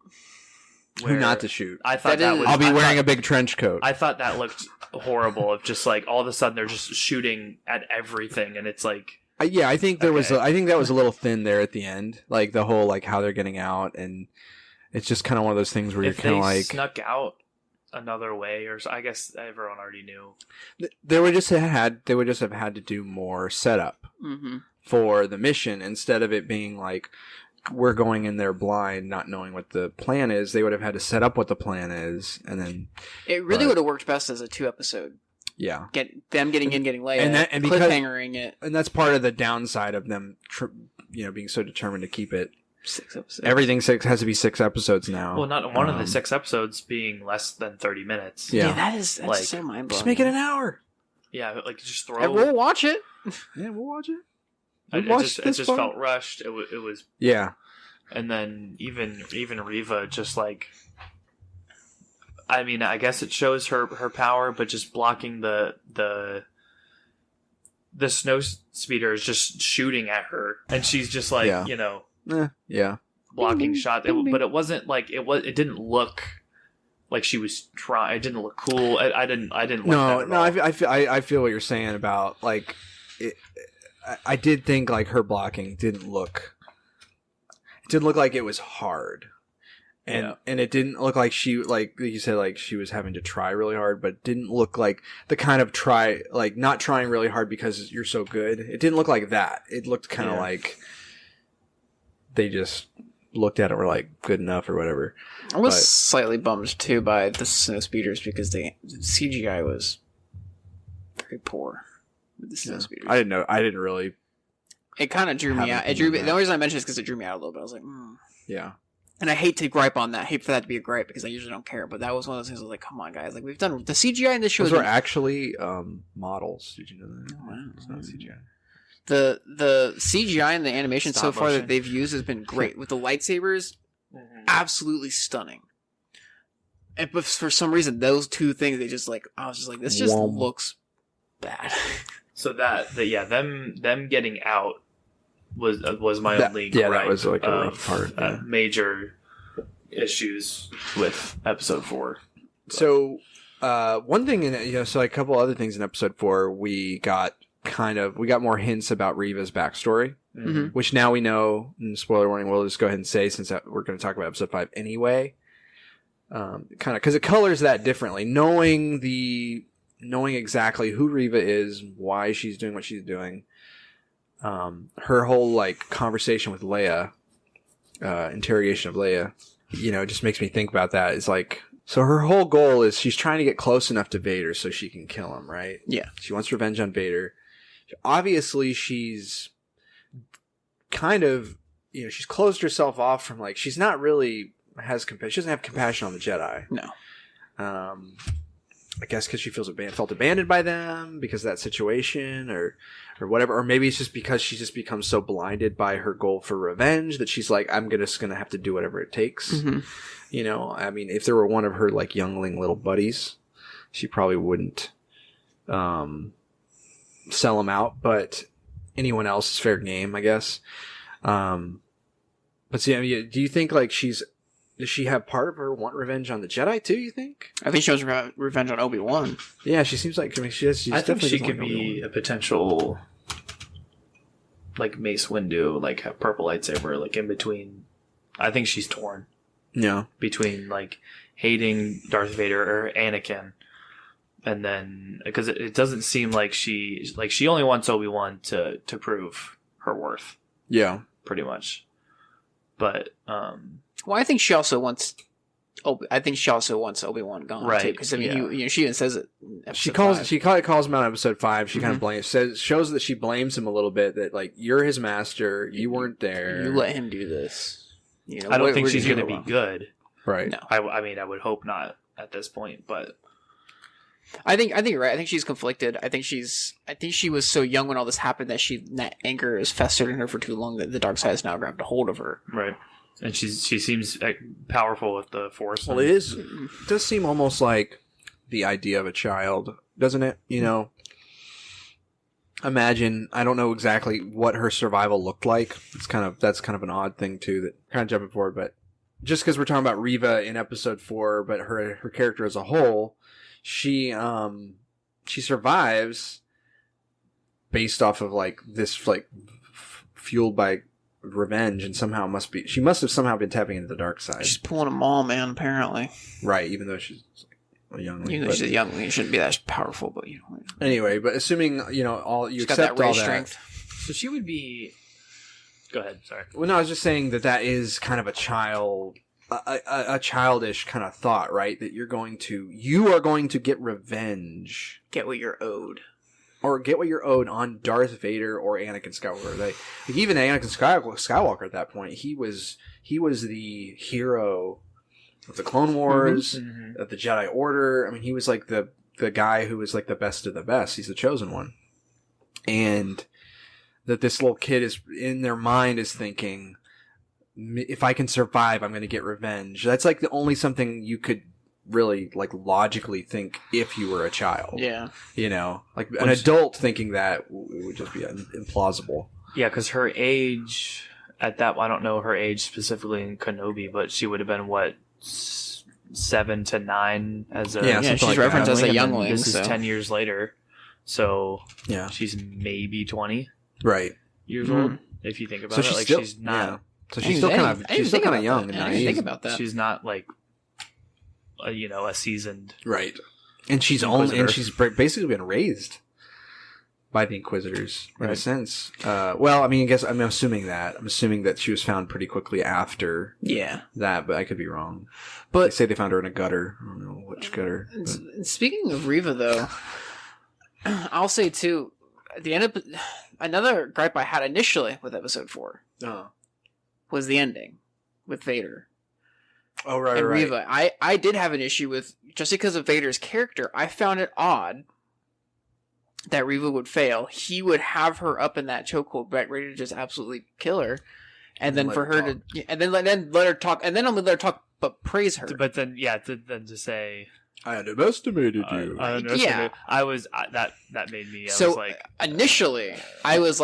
who not to shoot? I thought I'll be wearing a big trench coat. I thought that looked horrible. Of just like all of a sudden they're just shooting at everything, and it's like. I think there was. I think that was a little thin there at the end, like the whole like how they're getting out, and it's just kind of one of those things where you're kind of like snuck out another way, or I guess everyone already knew. They would just have had to do more setup for the mission instead of it being like we're going in there blind, not knowing what the plan is. They would have had to set up what the plan is, and then it really would have worked best as a 2-episode. Yeah, them getting Leia and cliffhangering it, and that's part of the downside of them, being so determined to keep it. 6 episodes. Everything has to be 6 episodes now. Well, not one of the 6 episodes being less than 30 minutes. Yeah, that's like, so mind blowing. Just make it an hour. Yeah, like just throw. And we'll watch it. Yeah, we'll watch it. It just felt rushed. It was. Yeah. And then even Reva, just like, I mean, I guess it shows her power, but just blocking the snow speeder is just shooting at her, and she's just like, blocking shots. But it wasn't like it didn't look like she was trying. It didn't look cool. I didn't. Like that at all. I feel what you're saying about like. I did think like her blocking didn't look like it was hard. And it didn't look like she, like you said, like she was having to try really hard, but it didn't look like the kind of try, like not trying really hard because you're so good. It didn't look like that. It looked kind of like they just looked at it and were like, good enough or whatever. I was slightly bummed too by the snow speeders because the CGI was very poor with the snow speeders. I didn't really. It kind of drew me out. The only reason I mentioned it is because it drew me out a little bit. I was like, yeah. And I hate to gripe on that. I hate for that to be a gripe because I usually don't care. But that was one of those things I was like, come on, guys. Like, we've done the CGI in this show. Those were actually models. Did you know that? Oh, wow. It's not CGI. The CGI and the animation so far that they've used has been great. With the lightsabers, absolutely stunning. But for some reason, those two things, I was just like, this just looks bad. So them getting out was my only gripe. That was like a rough part. Major issues with episode 4. So one thing so like a couple other things in episode 4, we got more hints about Reva's backstory, which now we know. And spoiler warning, we'll just go ahead and say since we're going to talk about episode 5 anyway. Kind of because it colors that differently, knowing exactly who Reva is, why she's doing what she's doing. Her whole like conversation with Leia, interrogation of Leia, just makes me think about that. It's like, so her whole goal is she's trying to get close enough to Vader so she can kill him, right? Yeah. She wants revenge on Vader. Obviously, she's kind of, she's closed herself off from like, she's not really has compassion. She doesn't have compassion on the Jedi. No. I guess because she felt abandoned by them because of that situation or whatever. Or maybe it's just because she just becomes so blinded by her goal for revenge that she's like, I'm just going to have to do whatever it takes. Mm-hmm. I mean, if there were one of her like youngling little buddies, she probably wouldn't sell him out, but anyone else is fair game, I guess. But see, I mean, do you think like does she have part of her want revenge on the Jedi too, you think? I think she wants revenge on Obi-Wan. Yeah, she seems like, I mean, I think she could be a potential like Mace Windu, like a purple lightsaber, like in between. I think she's torn. Yeah. Between like hating Darth Vader or Anakin. And then, because it doesn't seem like she only wants Obi-Wan to prove her worth. Yeah. Pretty much. But, well, I think she also wants Obi-Wan gone, right? Too, because I mean, she even says it. She calls him out in episode 5. She kind of shows that she blames him a little bit. That like, you're his master, you weren't there. You let him do this. I don't think she's going to be good, right? No, I mean, I would hope not at this point, but I think you're right. I think she's conflicted. I think she was so young when all this happened that anger is festered in her for too long that the dark side has now grabbed a hold of her. Right. And she seems powerful with the Force. Well, it does seem almost like the idea of a child, doesn't it? Imagine, I don't know exactly what her survival looked like. That's kind of an odd thing too. That kind of jumping forward, but just because we're talking about Reva in episode 4, but her character as a whole, she survives based off of like this like fueled by revenge, and she must have somehow been tapping into the dark side. She's pulling a mall, man, apparently. Right, even though she's a youngling. Even though she's a youngling, she shouldn't be that powerful, but Anyway, but assuming, all you she's accept got that all strength. So she would be. Go ahead, sorry. Well, no, I was just saying that is kind of a childish kind of thought, right? That you are going to get revenge. Get what you're owed. Or get what you're owed on Darth Vader or Anakin Skywalker. Like even Anakin Skywalker at that point, he was the hero of the Clone Wars, of the Jedi Order. I mean, he was like the guy who was like the best of the best. He's the chosen one. And that this little kid is in their mind is thinking, if I can survive, I'm going to get revenge. That's like the only something you could really like logically think if you were a child. Yeah. Like an adult thinking that would just be implausible. Yeah, because her age at that, I don't know her age specifically in Kenobi, but she would have been 7 to 9 as a she's like referenced as a youngling. This is 10 years later, so she's maybe 20 years old if you think about it. She's like still, she's not. So she's still kind of young. I didn't think about that. She's not like a seasoned and she's basically been raised by the Inquisitors in a sense. Well, I mean, I guess I'm assuming that she was found pretty quickly after that, but I could be wrong. But they say they found her in a gutter. I don't know which gutter. Speaking of Reva, though, I'll say too, at the end of another gripe I had initially with episode 4 was the ending with Vader. Oh, right, and Reva. I did have an issue with, just because of Vader's character, I found it odd that Reva would fail. He would have her up in that chokehold, ready to just absolutely kill her, and then for her to, and then let her talk, and then only let her talk, but praise her. But then, then to say, I underestimated you. That made me. Initially, I remember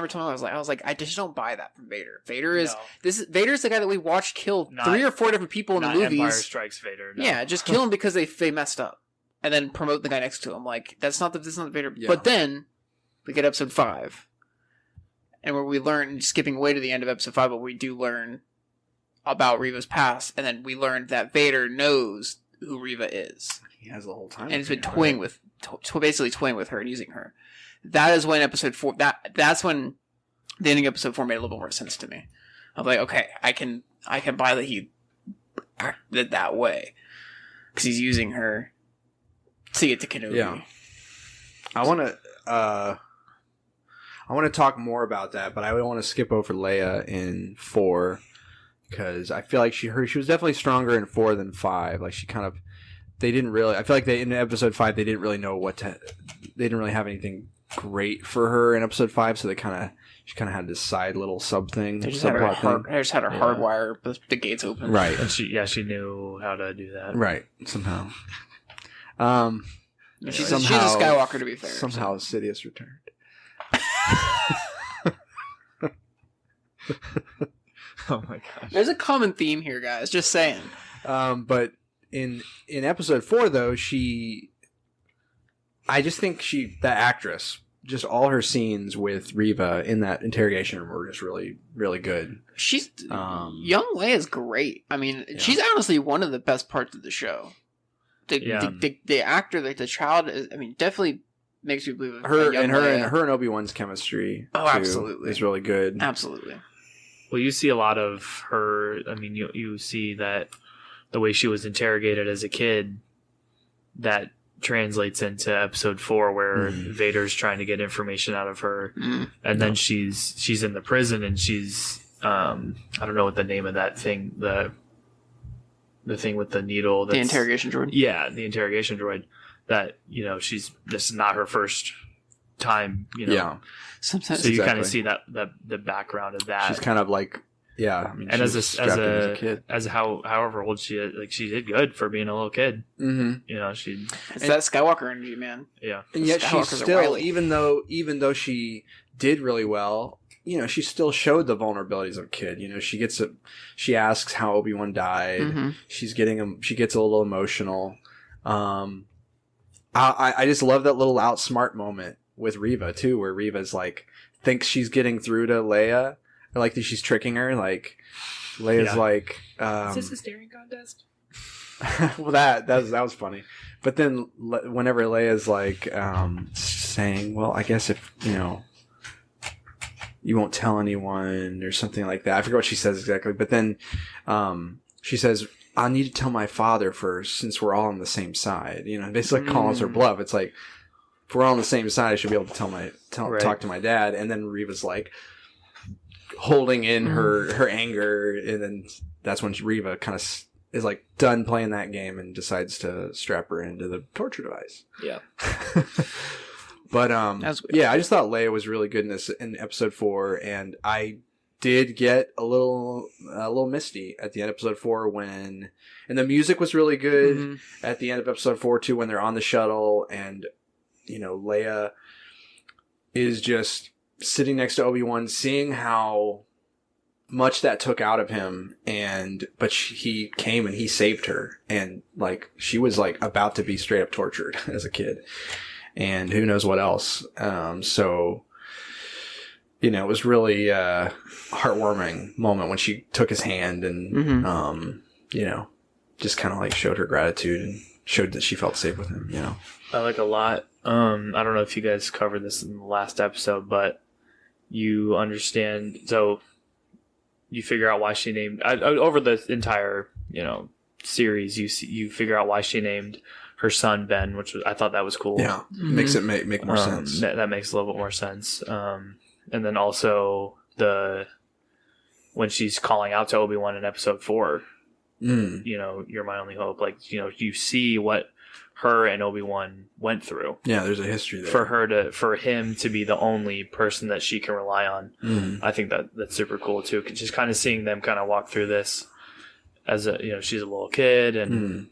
telling him, I was like, I just don't buy that from Vader. Vader's the guy that we watched kill 3 or 4 different people in the movies. Empire Strikes Vader. No. Yeah, just kill him because they messed up, and then promote the guy next to him. Like, this is not Vader. Yeah. But then we get episode 5, and where we learn, skipping way to the end of episode 5, but we do learn about Reva's past, and then we learned that Vader knows who Reva is. He has the whole time, and he's been toying with her and using her. That is when episode 4. That's when the ending of episode 4 made a little bit more sense to me. I'm like, okay, I can buy that he acted that way because he's using her to get to Kenobi. Yeah, I want to talk more about that, but I want to skip over Leia in 4. Because I feel like she was definitely stronger in 4 than 5. Like I feel like in episode 5 they didn't really know they didn't really have anything great for her in episode 5, so she kind of had this side little sub thing. They just had her hardwire the gates open. Right. And she knew how to do that. Right. Somehow. She's a Skywalker, to be fair. Somehow Sidious returned. Oh my gosh. There's a common theme here, guys. Just saying. But in episode 4, though, I just think the actress, just all her scenes with Reva in that interrogation room were just really, really good. She's young Leia is great. I mean, she's honestly one of the best parts of the show. The actor, like the child, definitely makes me believe her and Obi-Wan's chemistry. Oh, absolutely, is really good. Absolutely. Well, you see a lot of her. I mean, you see that the way she was interrogated as a kid, that translates into episode 4, where Vader's trying to get information out of her, and then she's in the prison, and she's I don't know what the name of that thing, the thing with the needle, the interrogation droid. Yeah, the interrogation droid. That this is not her first time. Yeah. Sometimes, so you kind of see that the background of that. She's kind of like, and as however old she is, like she did good for being a little kid. Mm-hmm. It's that Skywalker energy, man. Yeah, and yet she's still, even though she did really well, she still showed the vulnerabilities of a kid. She asks how Obi-Wan died. Mm-hmm. She gets a little emotional. I just love that little outsmart moment with Reva too, where Reva's like thinks she's getting through to Leia, or like that she's tricking her. Like Leia's like, "Is this a staring contest?" Well, that was funny. But then whenever Leia's like saying, "Well, I guess if you won't tell anyone," or something like that. I forget what she says exactly. But then she says, "I need to tell my father first, since we're all on the same side." Basically calls her bluff. It's like, if we're all on the same side, I should be able to talk to my dad. And then Reva's like holding in her anger, and then that's when Reva kind of is like done playing that game and decides to strap her into the torture device. Yeah. But I just thought Leia was really good in episode 4, and I did get a little misty at the end of episode 4 and the music was really good at the end of episode 4 too, when they're on the shuttle and, you know, Leia is just sitting next to Obi-Wan, seeing how much that took out of him, but he came and he saved her, and like she was like about to be straight up tortured as a kid, and who knows what else. So, you know, it was really a heartwarming moment when she took his hand and you know, just kind of like showed her gratitude and showed that she felt safe with him. You know, I like a lot. I don't know if you guys covered this in the last episode, but you understand. So you figure out why she named over the entire, you know, series. You figure out why she named her son Ben, which I thought that was cool. Yeah, makes it make more sense. That makes a little bit more sense. And then also when she's calling out to Obi-Wan in episode 4, you know, you're my only hope. Like, you know, you see what her and Obi-Wan went through. Yeah, there's a history there. For him to be the only person that she can rely on. I think that's super cool too. Just kind of seeing them kind of walk through this as a, you know, she's a little kid, and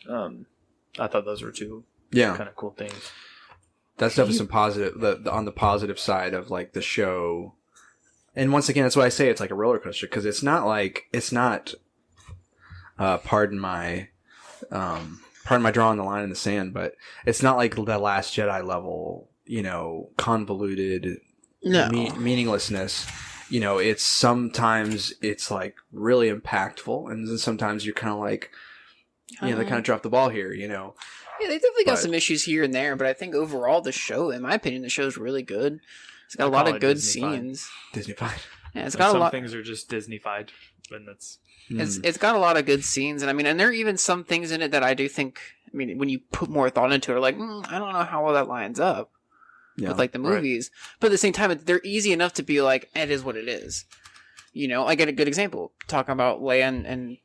I thought those were two kind of cool things. That's definitely some positive, on the positive side of like the show. And once again, that's why I say it's like a roller coaster, because it's not pardon my drawing the line in the sand, but it's not like the Last Jedi level, you know, convoluted meaninglessness. You know, it's sometimes it's like really impactful, and then sometimes you're kind of like, you know, they kind of dropped the ball here, you know. Yeah, they definitely got some issues here and there, but I think overall the show, in my opinion, the show's really good. It's got a lot of good scenes. Disney-fied. Yeah, it's got a lot. Some things are just Disney-fied, and that's. It's got a lot of good scenes, and I mean, and there are even some things in it that I do think. I mean, when you put more thought into it, are like, I don't know how well that lines up with like the movies, but at the same time, they're easy enough to be like, it is what it is. You know, I get a good example talking about Leia and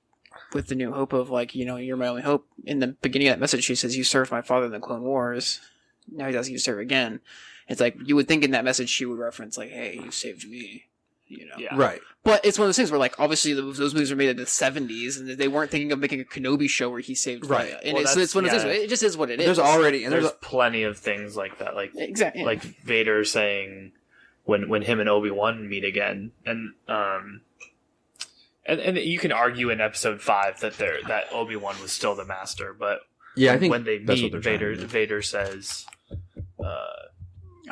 with the New Hope of like, you know, you're my only hope. In the beginning of that message, she says, "You served my father in the Clone Wars. Now he asks you to serve again." It's like you would think in that message she would reference like, "Hey, you saved me." You know, right? But it's one of those things where, like, obviously those movies were made in the 70s, and they weren't thinking of making a Kenobi show where he saved Leia. And it's one of those things. It just is what it is. There's plenty of things like that, like exactly, like Vader saying when him and Obi-Wan meet again, and you can argue in Episode 5 that Obi-Wan was still the Master, but I think when they meet, Vader says,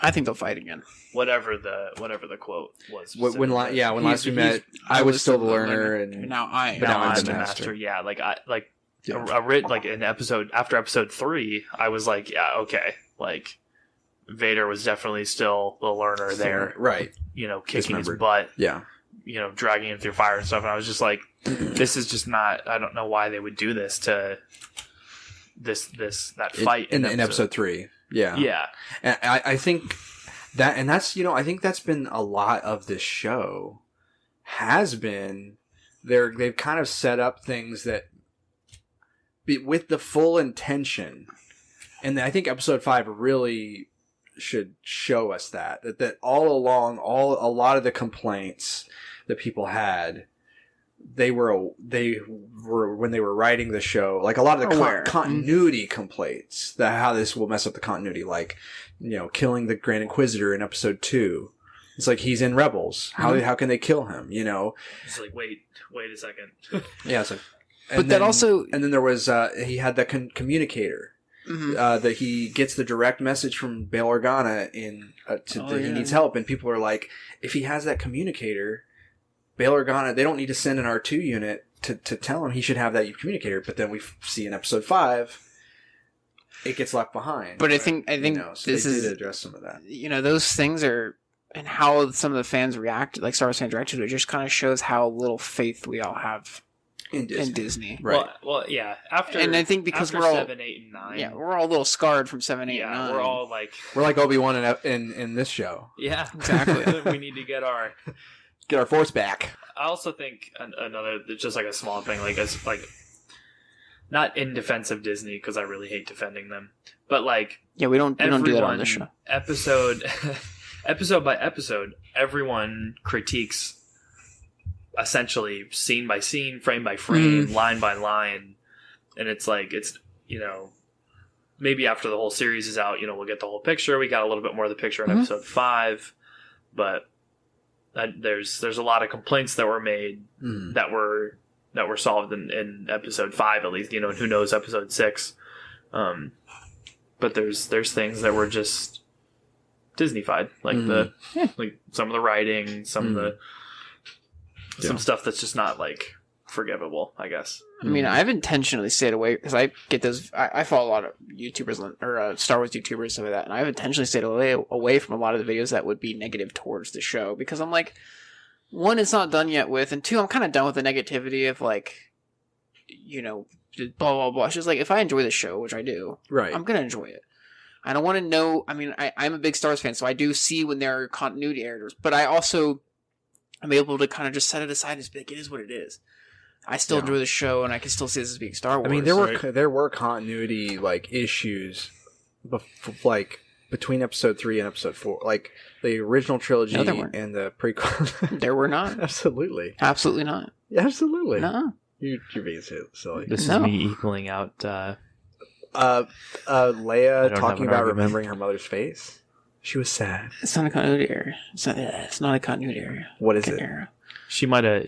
I think they'll fight again. Whatever the quote was. When last we met, I was still the learner, and now I'm the master. Yeah, in after episode 3, I was like, yeah, okay, like Vader was definitely still the learner there, right? You know, kicking his butt, yeah. You know, dragging him through fire and stuff, and I was just like, this is just not. I don't know why they would do this to that fight in episode 3. Yeah. And I think that, and that's, you know, I think that's been a lot of this show has been they've kind of set up things that with the full intention. And I think episode 5 really should show us that all along, a lot of the complaints that people had, they were when they were writing the show, like a lot of the continuity complaints, that how this will mess up the continuity, like, you know, killing the Grand Inquisitor in episode 2. It's like, he's in Rebels. How can they kill him? You know, it's like, wait a second. Yeah, it's like, and then there was he had that communicator. That he gets the direct message from Bail Organa he needs help, and people are like, if he has that communicator, Bail Organa, they don't need to send an R2 unit to tell him he should have that communicator. But then we see in episode 5, it gets left behind. But right? I think so this did address some of that. You know, those things are, and how some of the fans react, like Star Wars fans react to it, just kind of shows how little faith we all have in Disney. Right. Well, yeah. And I think because we're all 7, 8, and 9. Yeah, we're all a little scarred from 7, 8, and 9. We're all like Obi-Wan in this show. Yeah, exactly. We need to get our force back. I also think another, just like a small thing, like as like not in defense of Disney, because I really hate defending them, but like we don't do that on the show. Episode by episode, everyone critiques essentially scene by scene, frame by frame, line by line, and it's like maybe after the whole series is out, we'll get the whole picture. We got a little bit more of the picture in episode 5, but there's a lot of complaints that were made that were solved in episode 5 at least. And who knows episode 6. But there's things that were just Disney-fied, like like some of the writing, some of some stuff that's just not like forgivable, I guess. I mean, I've intentionally stayed away because I get those. I follow a lot of YouTubers or Star Wars YouTubers and stuff like that, and I've intentionally stayed away from a lot of the videos that would be negative towards the show because I'm like, one, it's not done yet with, and two, I'm kind of done with the negativity of like, blah blah blah. It's just like if I enjoy the show, which I do, right, I'm gonna enjoy it. I don't want to know. I mean, I'm a big Star Wars fan, so I do see when there are continuity errors, but I also am able to kind of just set it aside and just be like, it is what it is. I still enjoy the show, and I can still see this as being Star Wars. I mean, there were continuity like issues, like between episode 3 and episode 4, like the original trilogy and the prequel. There were not. Absolutely not. Absolutely. No. You're being silly. This is me equaling out. Leia talking about remembering her mother's face. She was sad. It's not a continuity error. It's not a continuity error. What is it? Error. She might have.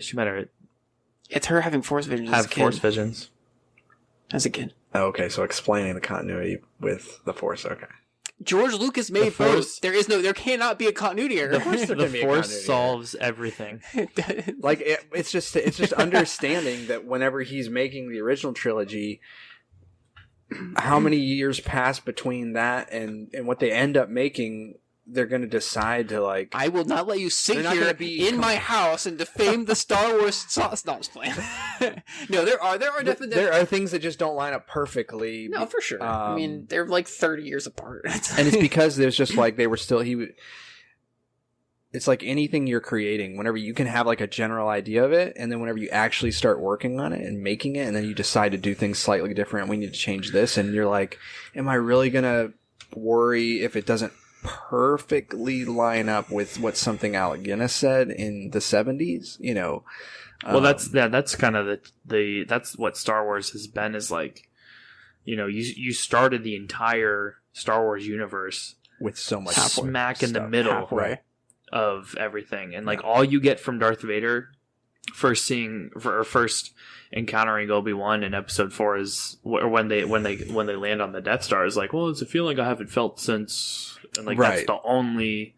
It's her having force visions. Force visions as a kid. Oh, okay, so explaining the continuity with the Force. Okay. George Lucas made both. There cannot be a continuity error. The Force solves everything. Like it's just understanding that whenever he's making the original trilogy, how many years pass between that and what they end up making. They're going to decide to like. I will not let you sit here in my house and defame the Star Wars sauce. No, I'm just playing. No, there are definitely there are things that just don't line up perfectly. No, for sure. I mean, they're like 30 years apart, and it's because there's just like they were still It's like anything you're creating. Whenever you can have like a general idea of it, and then whenever you actually start working on it and making it, and then you decide to do things slightly different. We need to change this, and you're like, "Am I really gonna worry if it doesn't?" Perfectly line up with what something Alec Guinness said in the 70s, Well, that's kind of that's what Star Wars has been, is like, you started the entire Star Wars universe with so much smack in the middle of everything, and like all you get from Darth Vader first encountering Obi-Wan in episode 4 is when they land on the Death Star is like, well, it's a feeling I haven't felt since. And like that's the only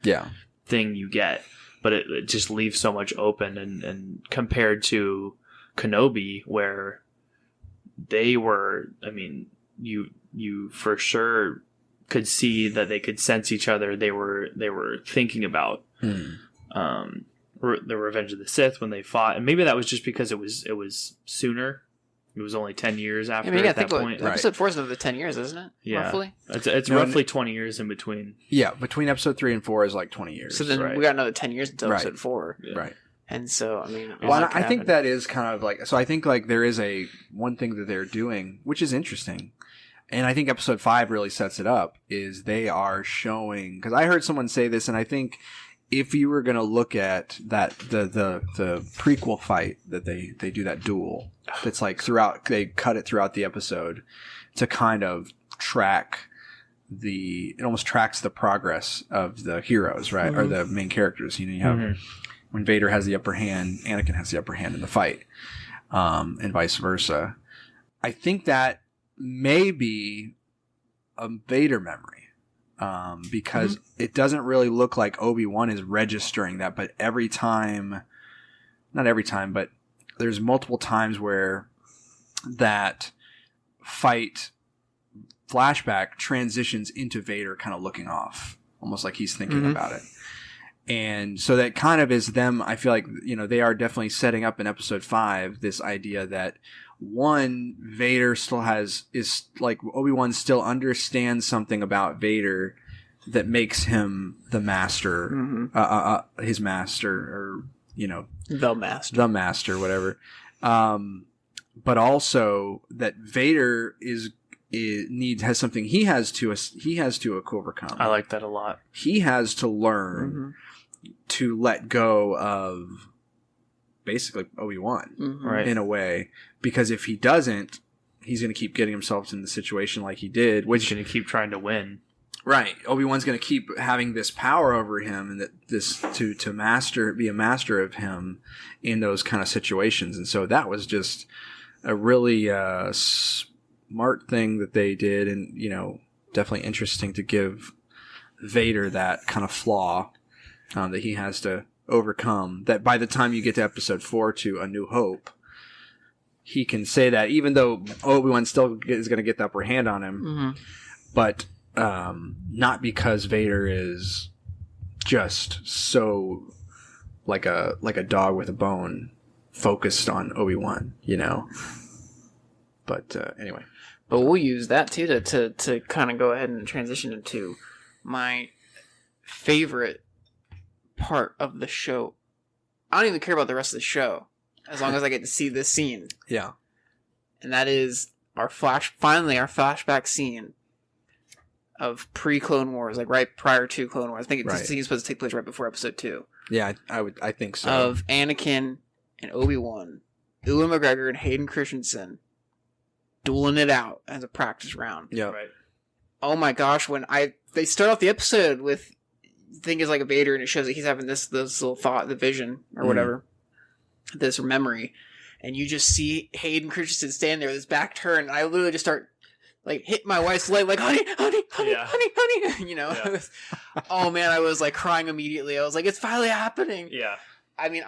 thing you get, but it just leaves so much open. And compared to Kenobi, where they were, I mean, you for sure could see that they could sense each other. They were thinking about the Revenge of the Sith when they fought, and maybe that was just because it was sooner. It was only 10 years after at that point. Episode 4 is another 10 years, isn't it? Yeah. Roughly? It's roughly 20 years in between. Yeah, between episode 3 and 4 is like 20 years. So then we got another 10 years until episode 4. Yeah. Right. And so, I mean... Well, I think that is kind of like... So I think like there is one thing that they're doing, which is interesting, and I think episode 5 really sets it up, is they are showing... Because I heard someone say this, and I think... If you were going to look at that, the prequel fight that they do that duel, that's like they cut it throughout the episode to kind of track it almost tracks the progress of the heroes, right? Mm-hmm. Or the main characters. You have when Vader has the upper hand, Anakin has the upper hand in the fight, and vice versa. I think that may be a Vader memory. Because it doesn't really look like Obi-Wan is registering that, but not every time, but there's multiple times where that fight flashback transitions into Vader kind of looking off, almost like he's thinking about it. And so that kind of is them. I feel like, they are definitely setting up in episode 5 this idea that Vader is like Obi-Wan still understands something about Vader that makes him the master, his master, or the master, whatever. But also that Vader has something he has to overcome. I like that a lot. He has to learn to let go of basically Obi-Wan right. in a way, because if he doesn't, he's going to keep getting himself in the situation like he did, which he's going to keep trying to win. Right. Obi-Wan's going to keep having this power over him, and this to be a master of him in those kind of situations. And so that was just a really smart thing that they did, and definitely interesting to give Vader that kind of flaw that he has to overcome. That by the time you get to Episode 4 to A New Hope, he can say that, even though Obi-Wan still is going to get the upper hand on him, but not because Vader is just so like a dog with a bone focused on Obi-Wan, But anyway. But we'll use that too to kind of go ahead and transition into my favorite part of the show. I don't even care about the rest of the show as long as I get to see this scene. Yeah. And that is our flashback scene of pre-Clone Wars, like right prior to Clone Wars. I think this scene is supposed to take place right before Episode 2. Yeah, I think so. Of Anakin and Obi-Wan, Ewan McGregor and Hayden Christensen dueling it out as a practice round. Yeah. Right. Oh my gosh, they start off the episode with the thing is like a Vader, and it shows that he's having this little thought, the vision or whatever, this memory, and you just see Hayden Christensen stand there with his back turned, and I literally just start like hit my wife's leg, like honey, Yeah. Oh man, I was like crying immediately. I was like, it's finally happening. Yeah. I mean,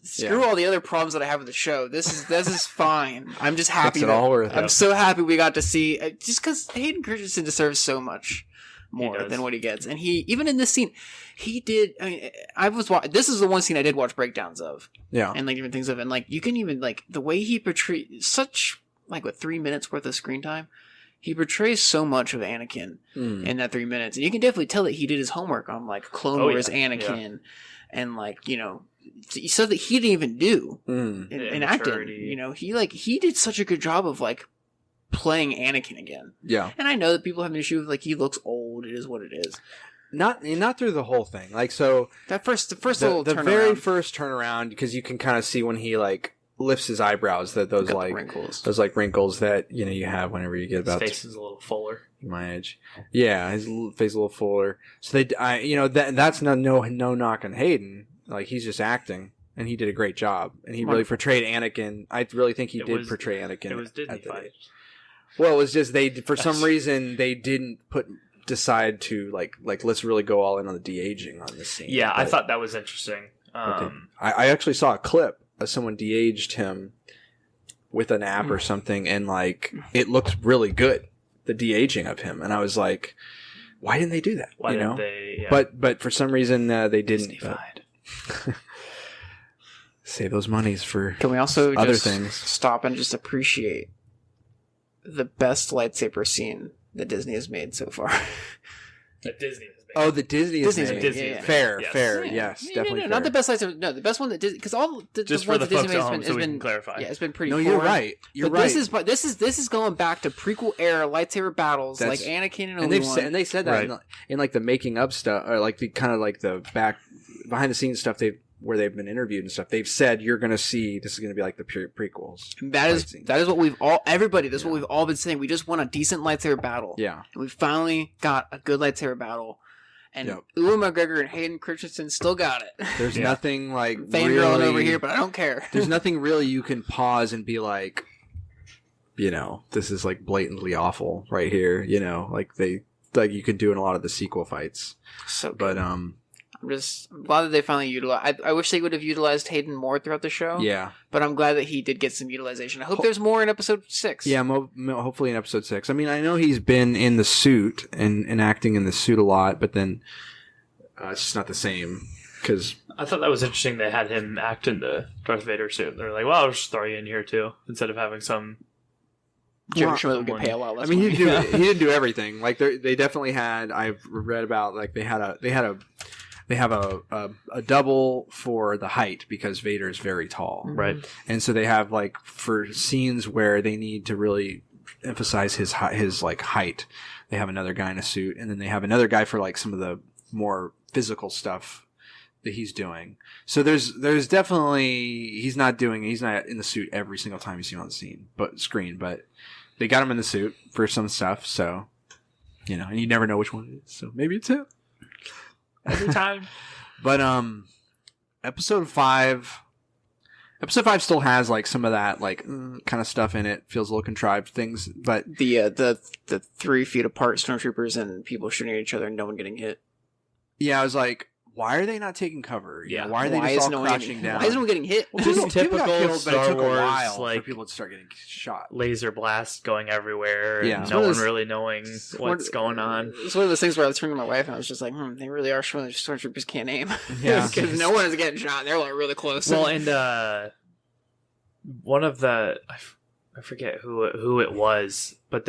screw all the other problems that I have with the show. This is fine. I'm just happy. I'm so happy we got to see, just because Hayden Christensen deserves so much more than what he gets. And he, even in this scene, he did, I mean, this is the one scene I did watch breakdowns of. Yeah. And like different things of, and like, you can even, like, the way he portrays such, like, 3 minutes worth of screen time, he portrays so much of Anakin in that 3 minutes. And you can definitely tell that he did his homework on, like, Clone Wars Anakin and, like, so that he didn't even do in acting. He did such a good job of, like, playing Anakin again. Yeah. And I know that people have an issue with, like, he looks old. It is what it is. Not through the whole thing. Like, so the first little turnaround. Very first turnaround, because you can kind of see when he, like, lifts his eyebrows, that those wrinkles that you have whenever you get about his face is a little fuller. My age. Yeah, his face is a little fuller. So that's no knock on Hayden. Like, he's just acting, and he did a great job, and he really portrayed Anakin. I really think he did portray Anakin. It was Disney-fied. Well, it was just for some reason they didn't decide to like let's really go all in on the de-aging on this scene. Yeah, I thought that was interesting. I actually saw a clip of someone de-aged him with an app or something, and like it looked really good, the de-aging of him, and I was like, why didn't they do that? Why didn't they? Yeah. But for some reason they didn't. Save those monies for Can we also other just things. Stop and just appreciate the best lightsaber scene that Disney has made so far? That Disney has made. Oh, the Disney's made. Disney. Fair, Yes. fair, Yeah. yes, No, definitely. No, not the best lightsaber. No, the best one that Disney, because all the Just ones for the that Disney folks made at home, has so we been can clarify. Yeah, it's been pretty. No, you're right. You're right. This is going back to prequel era lightsaber battles, like Anakin and Obi-Wan. And they said that in like the making of stuff, or like the kind of like the behind the scenes stuff where they've been interviewed and stuff. They've said you're going to see this is going to be like the prequels. That is what we've all what we've all been saying. We just want a decent lightsaber battle. Yeah, and we finally got a good lightsaber battle. And Ewan McGregor and Hayden Christensen still got it. There's nothing like fangirling over here, but I don't care. There's nothing really you can pause and be like, this is like blatantly awful right here. Like you can do in a lot of the sequel fights. So, but I'm glad that they finally utilized. I wish they would have utilized Hayden more throughout the show. Yeah, but I'm glad that he did get some utilization. I hope there's more in episode 6. Yeah, hopefully in episode 6. I mean, I know he's been in the suit and acting in the suit a lot, but then it's just not the same. Because I thought that was interesting. They had him act in the Darth Vader suit. They're like, "Well, I'll just throw you in here too," instead of having some. Jerry Schmidt would pay a lot less. I mean, he didn't do everything. Like they definitely had. I've read about like they have a double for the height because Vader is very tall. Right. And so they have like for scenes where they need to really emphasize his like height, they have another guy in a suit, and then they have another guy for like some of the more physical stuff that he's doing. So there's definitely he's not in the suit every single time you see him on the screen, but they got him in the suit for some stuff. So and you never know which one it is. So maybe it's him every time. But episode 5 still has like some of that like kind of stuff in it. Feels a little contrived things, but the 3 feet apart stormtroopers and people shooting at each other and no one getting hit. Yeah, I was like, why are they not taking cover? Why are they just all crouching down? Why is no one getting hit? Well, just typical Star Wars, like for people to start getting shot. Laser blast going everywhere, and no one really knowing what's going on. It's one of those things where I was turning to my wife and I was just like, they really are showing the stormtroopers can't aim. Yeah, because no one is getting shot. They're like really close. Well, and one of the I forget who it was, but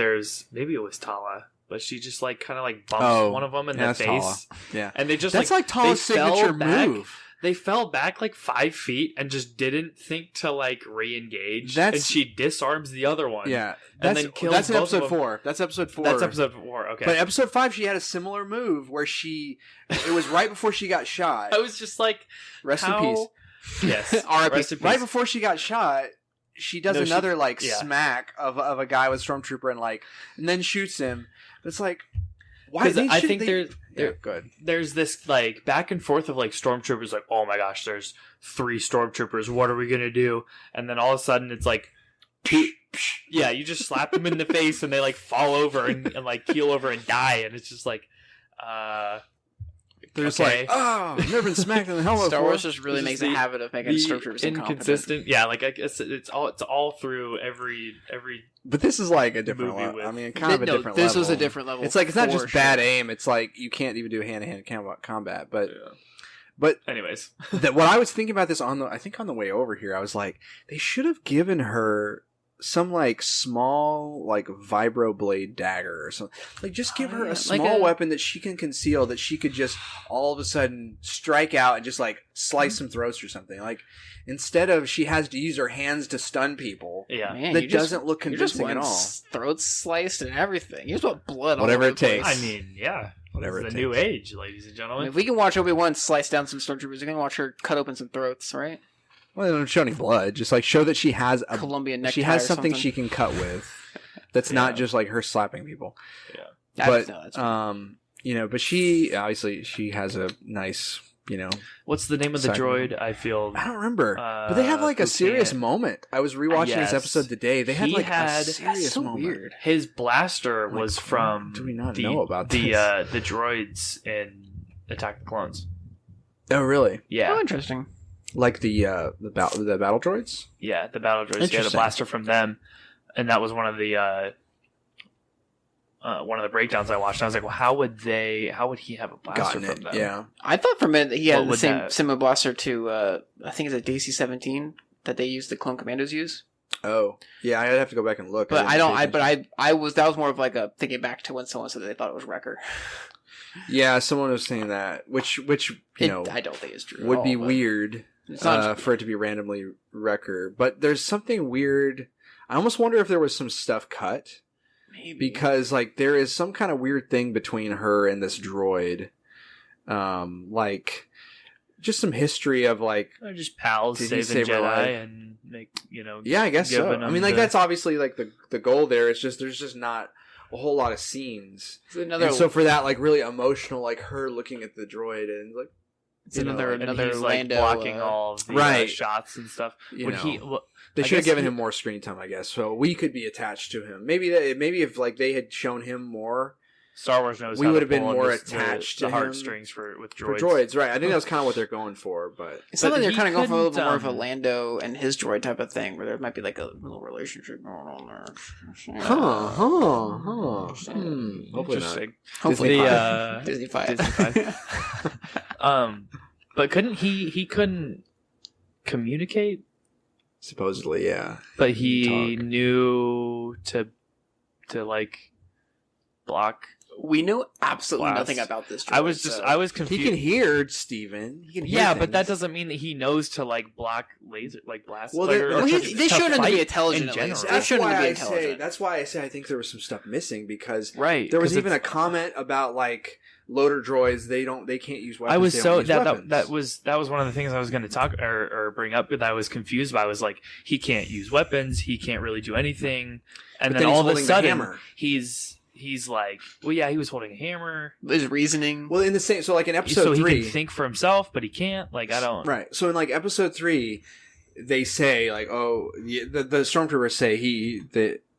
maybe it was Tala. But she just like kind of like bumps one of them in the face. Tala. Yeah, and they just that's like Tala's signature move. They fell back like 5 feet and just didn't think to like re-engage. And she disarms the other one. Yeah, and then kills. That's in episode 4. That's episode 4. That's episode 4. Okay, but episode 5, she had a similar move where it was right before she got shot. I was just like, rest in peace. Yes, R.I.P. Right before she got shot. She does another smack of a guy with stormtrooper and then shoots him. It's like, why? I think there's this like back and forth of like stormtroopers like, oh my gosh, there's 3 stormtroopers. What are we gonna do? And then all of a sudden it's like, yeah, you just slap them in the face and they like fall over and like keel over and die. And it's just like, there's like, I've never been smacked in the helmet. Star Wars just really makes a habit of making stormtroopers inconsistent. Yeah, like I guess it's all through every. But this is like a different level. I mean, kind of a different level. This was a different level. It's like it's not just bad aim. It's like you can't even do hand-to-hand combat. But anyways, what I was thinking about this on the way over here, I was like, they should have given her some like small like vibroblade dagger or something. Like just give her a small weapon that she can conceal, that she could just all of a sudden strike out and just like slice some throats or something. Like instead of she has to use her hands to stun people. Yeah, man, that doesn't look convincing at all. Throats sliced and everything. You just want blood. Whatever all it takes. I mean, yeah. Whatever it's the new age, ladies and gentlemen. If we can watch Obi-Wan slice down some stormtroopers, we can watch her cut open some throats, right? Well, they don't show any blood. Just like show that she has a Colombian necktie. She has something she can cut with. That's not just like her slapping people. Yeah, but but she obviously has a nice What's the name of the droid? I don't remember. But they have like a serious moment. I was rewatching this episode today. They had a serious moment. Weird. His blaster was from. Do we not know about the droids in Attack the Clones? Oh, really? Yeah. Oh, interesting. Like the battle droids? Yeah, the battle droids. He had a blaster from them, and that was one of the breakdowns I watched. And I was like, well, how would he have a blaster from them? Yeah, I thought for a minute that he had the same similar blaster to I think it's a DC-17 that they use, the Clone Commandos use. Oh, yeah, I'd have to go back and look. But that was more of like a thinking back to when someone said they thought it was Wrecker. Yeah, someone was saying that, which I don't think it's true. Would be weird for it to be randomly Wrecker. But there's something weird. I almost wonder if there was some stuff cut. Maybe. Because like there is some kind of weird thing between her and this droid. Like just some history of like they're just pals saving Jedi and make Yeah, I guess so. I mean, like that's obviously like the goal there. It's just there's just not a whole lot of scenes. And so for that like really emotional, like her looking at the droid and like it's another he's, Lando, like blocking all of the shots and stuff. They should have given him more screen time, I guess, so we could be attached to him. Maybe if like they had shown him more, Star Wars knows. We would have been more attached to the heartstrings with droids. For droids, right? I think that's kind of what they're going for, but it sounds like they're kind of going for a little bit more of a Lando and his droid type of thing, where there might be like a little relationship going on there. Hopefully not. Hopefully, Disney 5. But couldn't he couldn't communicate? Supposedly, yeah. But he knew to like block. We know absolutely nothing about this droid. I was confused. He can hear Steven. He can hear things. But that doesn't mean that he knows to like block blast. Well, they showed him to be intelligent. That's why I say I think there was some stuff missing because there was even a comment about like loader droids, they can't use weapons. I was so that was one of the things I was going to talk or bring up that I was confused by. I was like, he can't use weapons, he can't really do anything, and then all of a sudden he's like, well, yeah, he was holding a hammer. His reasoning. Well, in the same, so like in episode 3, he can think for himself, but he can't. Like, I don't. Right. So in like episode 3, they say like, oh, the stormtroopers say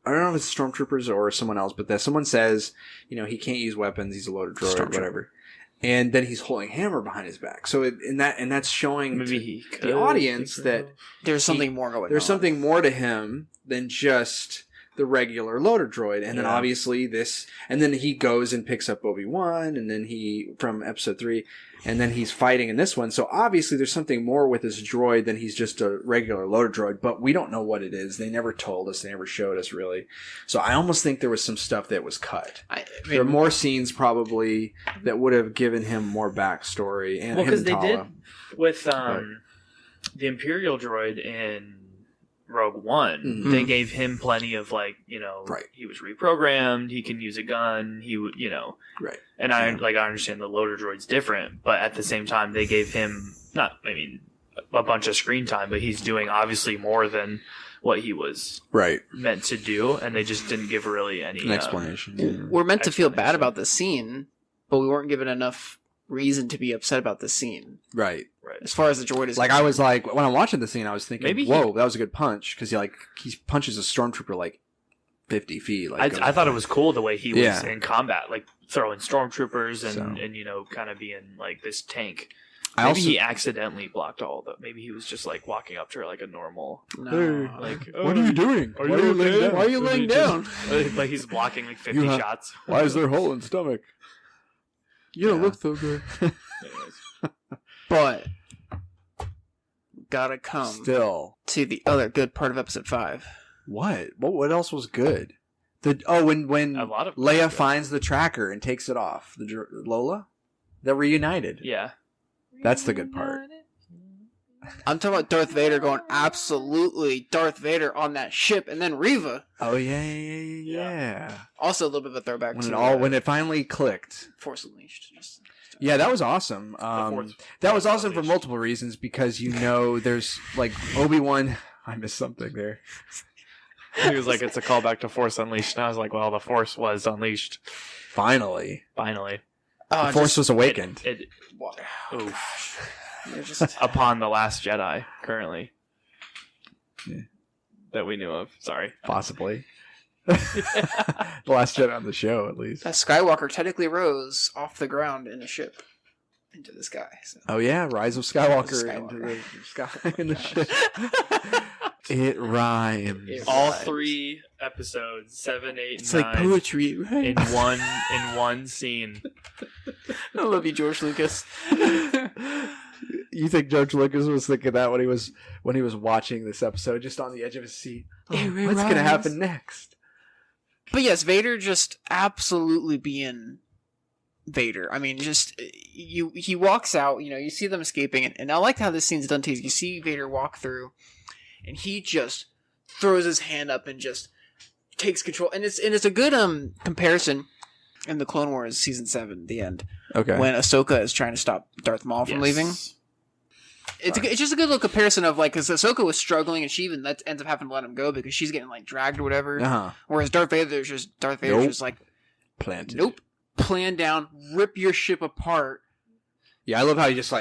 I don't know if it's stormtroopers or someone else, but that someone says, he can't use weapons. He's a loader droid or whatever. And then he's holding a hammer behind his back. So that's showing the audience that there's something more going on. There's something more to him than just the regular loader droid. And then obviously and then he goes and picks up Obi-Wan, and then from episode 3, and then he's fighting in this one. So obviously there's something more with this droid than he's just a regular loader droid, but we don't know what it is. They never told us. They never showed us really. So I almost think there was some stuff that was cut. There are more scenes probably that would have given him more backstory. And because they did with the Imperial droid in Rogue One, mm-hmm. they gave him plenty of he was reprogrammed, he can use a gun, right. And I understand the loader droid's different, but at the same time they gave him a bunch of screen time, but he's doing obviously more than what he was meant to do, and they just didn't give really any explanation. We're meant to feel bad about the scene, but we weren't given enough reason to be upset about the scene. Right. As far as the droid is concerned. I was like, when I'm watching the scene, I was thinking, whoa, that was a good punch, because he punches a stormtrooper 50 feet. I thought it was cool the way he was in combat, throwing stormtroopers and kind of being this tank. Maybe he accidentally blocked all of them. Maybe he was just walking up to her like a normal. No. What are you doing? Why are you laying down? Like he's blocking 50 shots. Why is there a hole in the stomach? You don't look so good. But gotta come to the other good part of episode 5. What else was good? When Leia finds the tracker and takes it off, Lola, they're reunited. Yeah, that's the good part. I'm talking about Darth Vader going absolutely Darth Vader on that ship, and then Reva. Oh yeah. Also a little bit of a throwback when it finally clicked. Force Unleashed. Yeah, that was awesome. That was awesome for multiple reasons, because there's Obi-Wan. I missed something there. He was like, it's a callback to Force Unleashed, and I was like, well, the Force was unleashed. Finally. The Force was awakened. Upon the Last Jedi, currently. Yeah. That we knew of. Sorry. Possibly. The Last Jedi on the show, at least. Skywalker technically rose off the ground in a ship into the sky. So. Oh yeah, Rise of Skywalker into the sky in the ship. It rhymes. All 3 episodes, 7, 8, and 9. It's like poetry, right? In one scene. I love you, George Lucas. You think George Lucas was thinking that when he was watching this episode, just on the edge of his seat? What's going to happen next? But yes, Vader just absolutely being Vader. I mean, just he walks out. You see them escaping, and I like how this scene's done too. You see Vader walk through, and he just throws his hand up and just takes control. And it's a good comparison in the Clone Wars season 7, the end. Okay. When Ahsoka is trying to stop Darth Maul from leaving. It's just a good little comparison of because Ahsoka was struggling and she even ends up having to let him go because she's getting dragged or whatever. Uh-huh. Whereas Darth Vader's just planted. Nope. Plan down, rip your ship apart. Yeah, I love how he just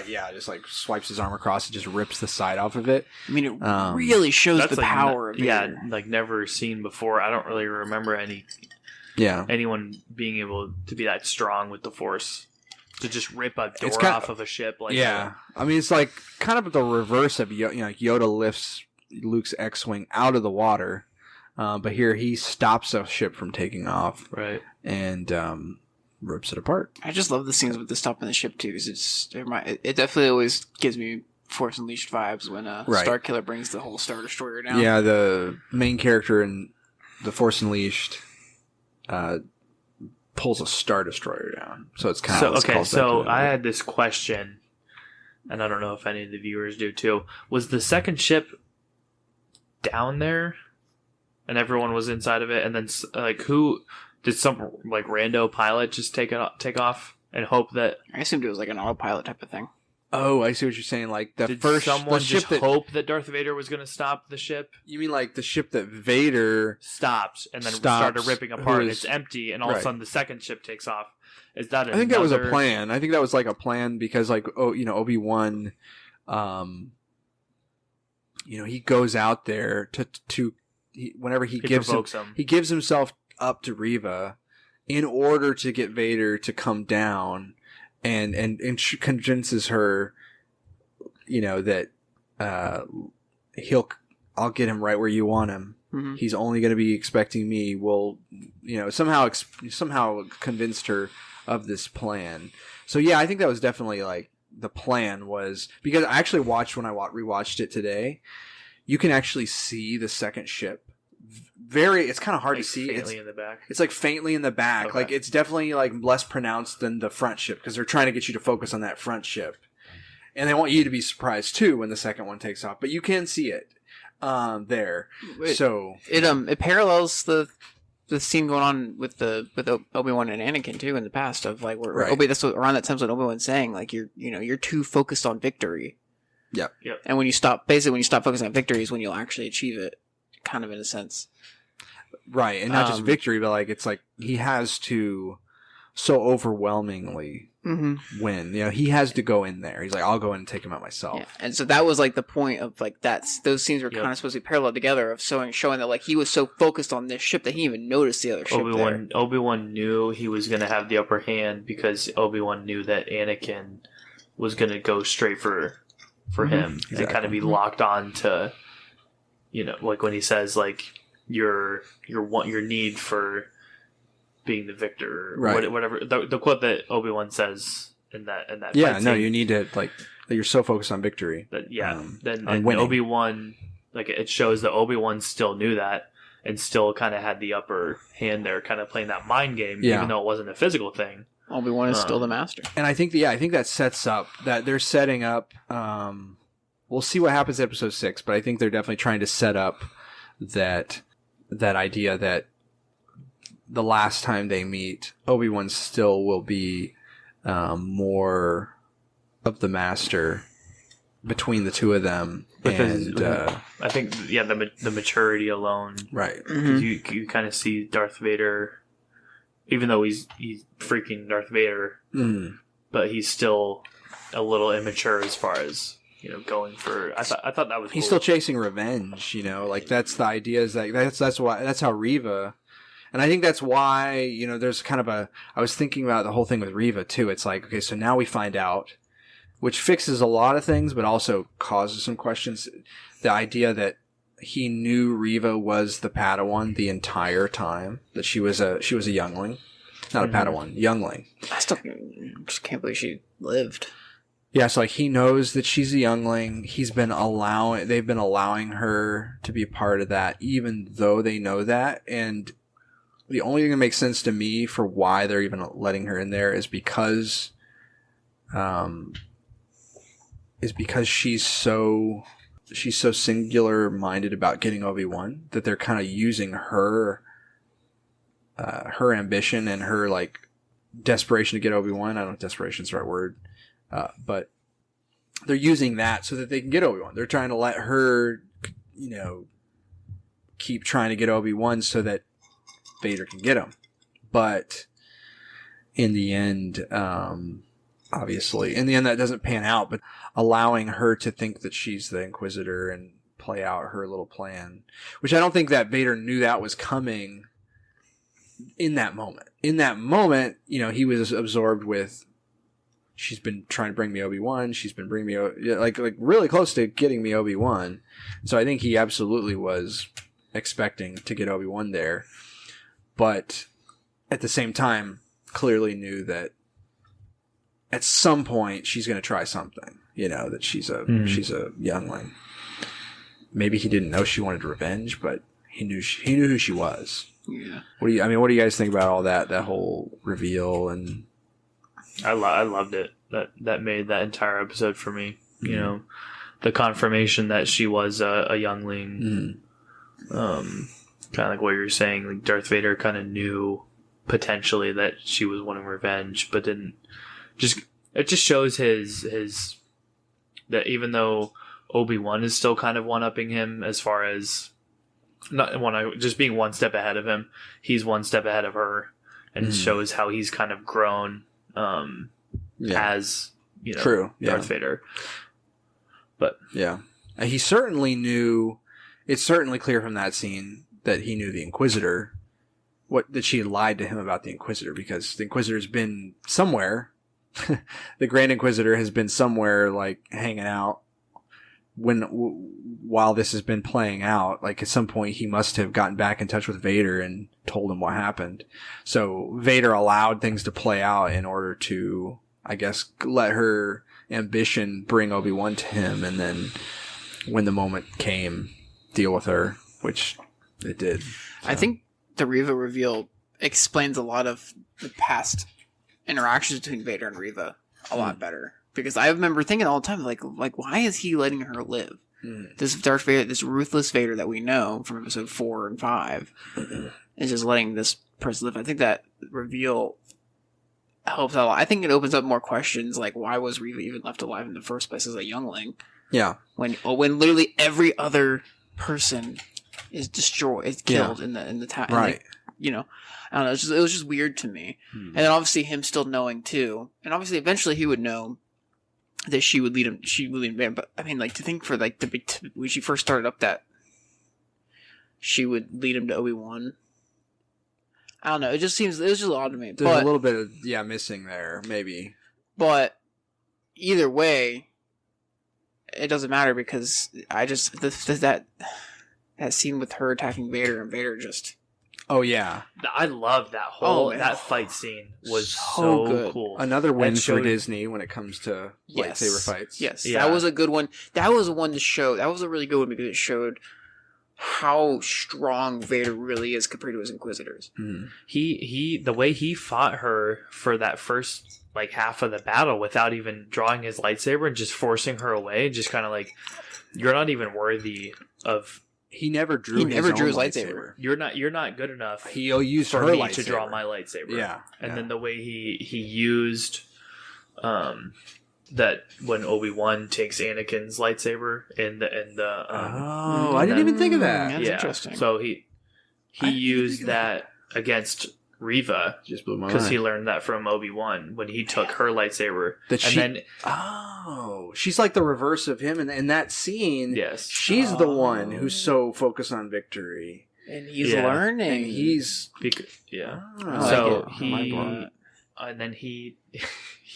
swipes his arm across and just rips the side off of it. I mean, it really shows the power of Vader. Yeah, never seen before. I don't really remember anyone being able to be that strong with the Force. To just rip a door off of a ship. I mean, it's kind of the reverse of Yoda lifts Luke's X-Wing out of the water. But here he stops a ship from taking off. Right. And rips it apart. I just love the scenes with the stopping the ship, too. Because it definitely always gives me Force Unleashed vibes when Starkiller brings the whole Star Destroyer down. Yeah, the main character in the Force Unleashed pulls a Star Destroyer down. So it's kind of... Okay, so I had this question, and I don't know if any of the viewers do too. Was the second ship down there, and everyone was inside of it, and then who... Did some rando pilot just take off? and hope that... I assumed it was like an autopilot type of thing. Oh, I see what you're saying. Like Did someone just hope that Darth Vader was going to stop the ship? You mean like the ship that Vader stopped and then started ripping apart? It's empty, and all of a sudden the second ship takes off. Is that? I think that was a plan. I think that was like a plan because, like, Obi-Wan, he goes out there whenever he gives himself up to Reva in order to get Vader to come down. And convinces her, that I'll get him right where you want him. Mm-hmm. He's only going to be expecting me. We'll, somehow convinced her of this plan. So yeah, I think that was definitely like the plan was, because I actually watched when I rewatched it today. You can actually see the second ship. It's kind of hard to see. Faintly in the back. It's like faintly in the back. Okay. Like it's definitely like less pronounced than the front ship because they're trying to get you to focus on that front ship, and they want you to be surprised too when the second one takes off. But you can see it there. So it parallels the scene going on with Obi-Wan and Anakin too in the past of like where that's what, around that time when Obi-Wan's saying like you're too focused on victory. Yep. And when you stop focusing on victory is when you'll actually achieve it, kind of in a sense. Right, and not just victory, but like it's like he has to so overwhelmingly win. He has to go in there. He's like, I'll go in and take him out myself. Yeah. And so that was like the point of like those scenes were kind of supposed to be parallel together of showing that like he was so focused on this ship that he didn't even noticed the other ship. Obi-Wan knew he was going to have the upper hand because Obi-Wan knew that Anakin was going to go straight for him and kind of be locked on to, like when he says like. Your need for being the victor, right? Whatever the quote that Obi-Wan says in that you need to like you're so focused on victory. Then Obi-Wan, like it shows that Obi-Wan still knew that and still kind of had the upper hand there, kind of playing that mind game, even though it wasn't a physical thing. Obi-Wan is still the master, and I think that sets up that they're setting up. We'll see what happens in episode 6, but I think they're definitely trying to set up that idea that the last time they meet, Obi-Wan still will be more of the master between the two of them. Because I think, the maturity alone. Right. Mm-hmm. You kind of see Darth Vader, even though he's freaking Darth Vader, but he's still a little immature as far as... going for. I thought that was. He's cool. still chasing revenge. Like that's the idea. Is like that's how Reva, and I think that's why there's kind of I was thinking about the whole thing with Reva too. It's like, okay, so now we find out, which fixes a lot of things, but also causes some questions. The idea that he knew Reva was the Padawan the entire time, that she was a youngling, not a Padawan, youngling. I still just can't believe she lived. Yeah, so like he knows that she's a youngling. They've been allowing her to be a part of that, even though they know that. And the only thing that makes sense to me for why they're even letting her in there is because she's so singular minded about getting Obi-Wan that they're kind of using her ambition and her like desperation to get Obi-Wan. I don't know if desperation's the right word. But they're using that so that they can get Obi-Wan. They're trying to let her, keep trying to get Obi-Wan so that Vader can get him. But in the end, obviously, that doesn't pan out, but allowing her to think that she's the Inquisitor and play out her little plan, which I don't think that Vader knew that was coming in that moment. In that moment, he was absorbed with, she's been trying to bring me Obi-Wan. She's been bringing me like really close to getting me Obi-Wan. So I think he absolutely was expecting to get Obi-Wan there, but at the same time, clearly knew that at some point she's going to try something. That she's a youngling. Maybe he didn't know she wanted revenge, but he knew who she was. Yeah. What do you guys think about all that whole reveal and? I loved it. That made that entire episode for me. The confirmation that she was a youngling. Kind of like what you were saying. Like Darth Vader kind of knew potentially that she was wanting revenge, but didn't. It just shows his that even though Obi-Wan is still kind of one-upping him as far as just being one step ahead of him, he's one step ahead of her, and it shows how he's kind of grown as Darth Vader. But yeah, he certainly knew. It's certainly clear from that scene that he knew the Inquisitor, that she had lied to him about the Inquisitor, because the Inquisitor's been somewhere. The Grand Inquisitor has been somewhere, like, hanging out while this has been playing out. Like, at some point he must have gotten back in touch with Vader and told him what happened. So Vader allowed things to play out in order to, I guess, let her ambition bring Obi-Wan to him, and then when the moment came, deal with her, which it did. So. I think the Reva reveal explains a lot of the past interactions between Vader and Reva a lot better, because I remember thinking all the time, like why is he letting her live? This Darth Vader, this ruthless Vader that we know from episode 4 and 5, is just letting this person live. I think that reveal helps out a lot. I think it opens up more questions, like why was Reva even left alive in the first place as a youngling? Yeah, when literally every other person is destroyed, is killed in the town, right? Like, I don't know. It was just weird to me. And then obviously him still knowing too, and obviously eventually he would know that she would lead him. But I mean, like, to think for like when she first started up that she would lead him to Obi-Wan. I don't know. It was just odd to me. There's a little bit of missing there, maybe. But either way, it doesn't matter, because I just that scene with her attacking Vader and Vader just. Oh yeah, I love that whole that fight scene was so good. Cool. Another win for Disney when it comes to lightsaber fights. Yes, that was a good one. That was one to show. That was a really good one because it showed how strong Vader really is compared to his Inquisitors. He the way he fought her for that first like half of the battle without even drawing his lightsaber and just forcing her away, just kind of like, you're not even worthy of. He never drew his lightsaber. You're not good enough. He'll use for her me lightsaber to draw my lightsaber. Yeah, and then the way he used, that when Obi-Wan takes Anakin's lightsaber in the I didn't even think of that. That's interesting. So he used that against Reva, just blew my mind, because he learned that from Obi-Wan when he took her lightsaber. She's like the reverse of him in that scene. Yes, she's the one who's so focused on victory, and he's learning. And he's so and then he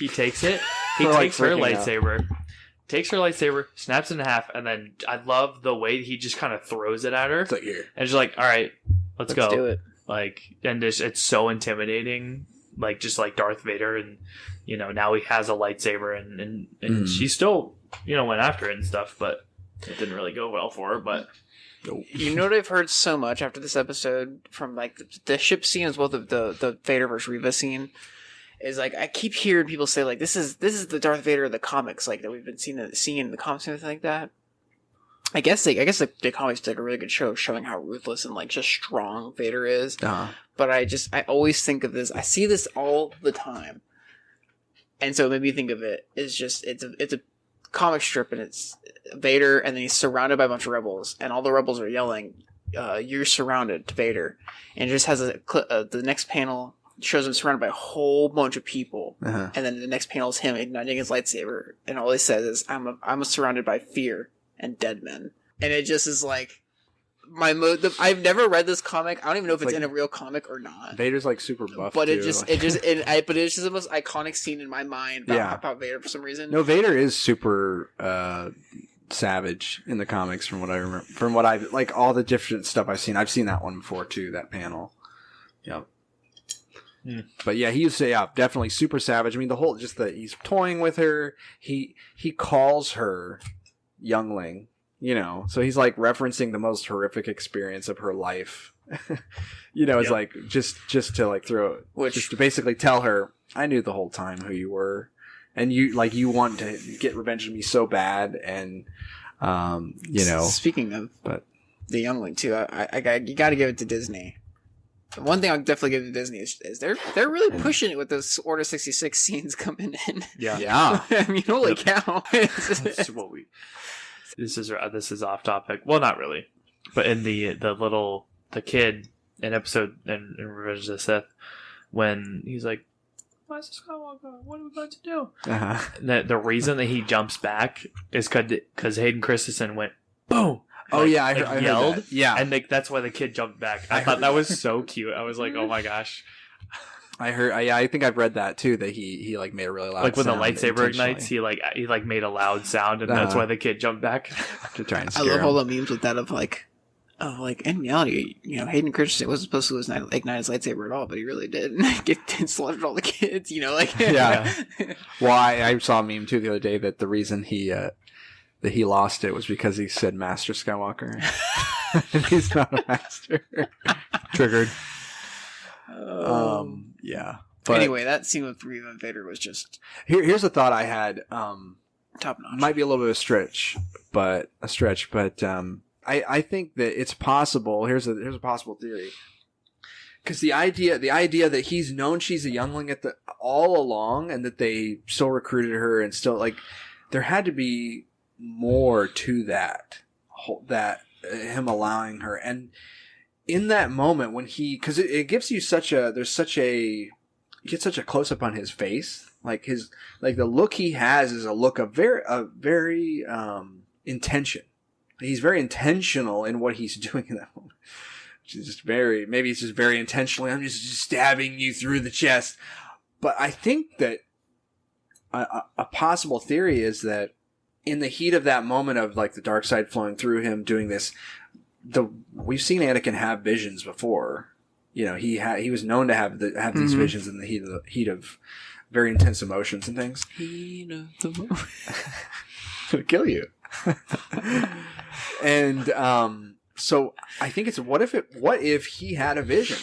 takes it. He takes her lightsaber. Takes her lightsaber, snaps it in half, and then I love the way he just kind of throws it at her. It's like, here. And she's like, all right, let's go. Do it. Like, and it's so intimidating, like just like Darth Vader, and now he has a lightsaber, and she still went after it and stuff, but it didn't really go well for her. But you know what I've heard so much after this episode from like the ship scene as well, the Vader versus Reva scene, is like I keep hearing people say like this is the Darth Vader of the comics, like that we've been seeing in the comics and everything like that. I guess the comics did a really good show showing how ruthless and like just strong Vader is. But I always think of this. I see this all the time, and so it made me think of it. It's a comic strip, and it's Vader, and then he's surrounded by a bunch of rebels, and all the rebels are yelling, "You're surrounded!" to Vader, and it just has the next panel shows him surrounded by a whole bunch of people, and then the next panel is him igniting his lightsaber, and all he says is, "I'm surrounded by fear and dead men," and it just is like I've never read this comic. I don't even know if it's in a real comic or not. Vader's like super buff, but too. But it's just the most iconic scene in my mind about Vader for some reason. No, Vader is super savage in the comics, from what I remember. From what I like, all the different stuff I've seen that one before too. That panel, yep. But yeah, he's definitely super savage. I mean, he's toying with her. He calls her youngling, so he's like referencing the most horrific experience of her life. It's like just to like just to basically tell her, I knew the whole time who you were, and you want to get revenge on me so bad, and Speaking of, the youngling too, you got to give it to Disney. One thing I'll definitely give to Disney is they're really pushing it with those Order 66 scenes coming in. Yeah. I mean, holy cow! That's what we. This is off topic. Well, not really, but in the kid in episode in Revenge of the Sith, when he's like, "Master Skywalker, what are we going to do?" The reason that he jumps back is because Hayden Christensen went boom. Oh yeah, I yelled. Heard that. Yeah, and that's why the kid jumped back. I thought that was so cute. I was like, oh my gosh. I think I've read that too. That he like made a really loud like when the sound lightsaber ignites, he made a loud sound, and that's why the kid jumped back to try and scare him. I love all the memes with that of in reality, Hayden Christensen wasn't supposed to ignite his lightsaber at all, but he really did. Get slaughtered all the kids, Yeah. Well, I saw a meme too the other day that the reason that he lost it was because he said Master Skywalker. And he's not a master. Triggered. Yeah. But anyway, that scene with Reva and Vader was just... Here's a thought I had. Top notch. Might be a little bit of a stretch, but I think that it's possible. Here's a possible theory. Because the idea that he's known she's a youngling all along, and that they still recruited her, and still there had to be more to that him allowing her. And in that moment when because it gives you you get such a close up on his face, the look he has is a look of very intention. He's very intentional in what he's doing in that moment. Maybe it's just very intentionally, I'm just stabbing you through the chest. But I think that a possible theory is that in the heat of that moment of the dark side flowing through him, doing this, we've seen Anakin have visions before. He was known to have these visions in the heat of very intense emotions and things. Heat of the moment. It'll kill you. And so I think it's what if he had a vision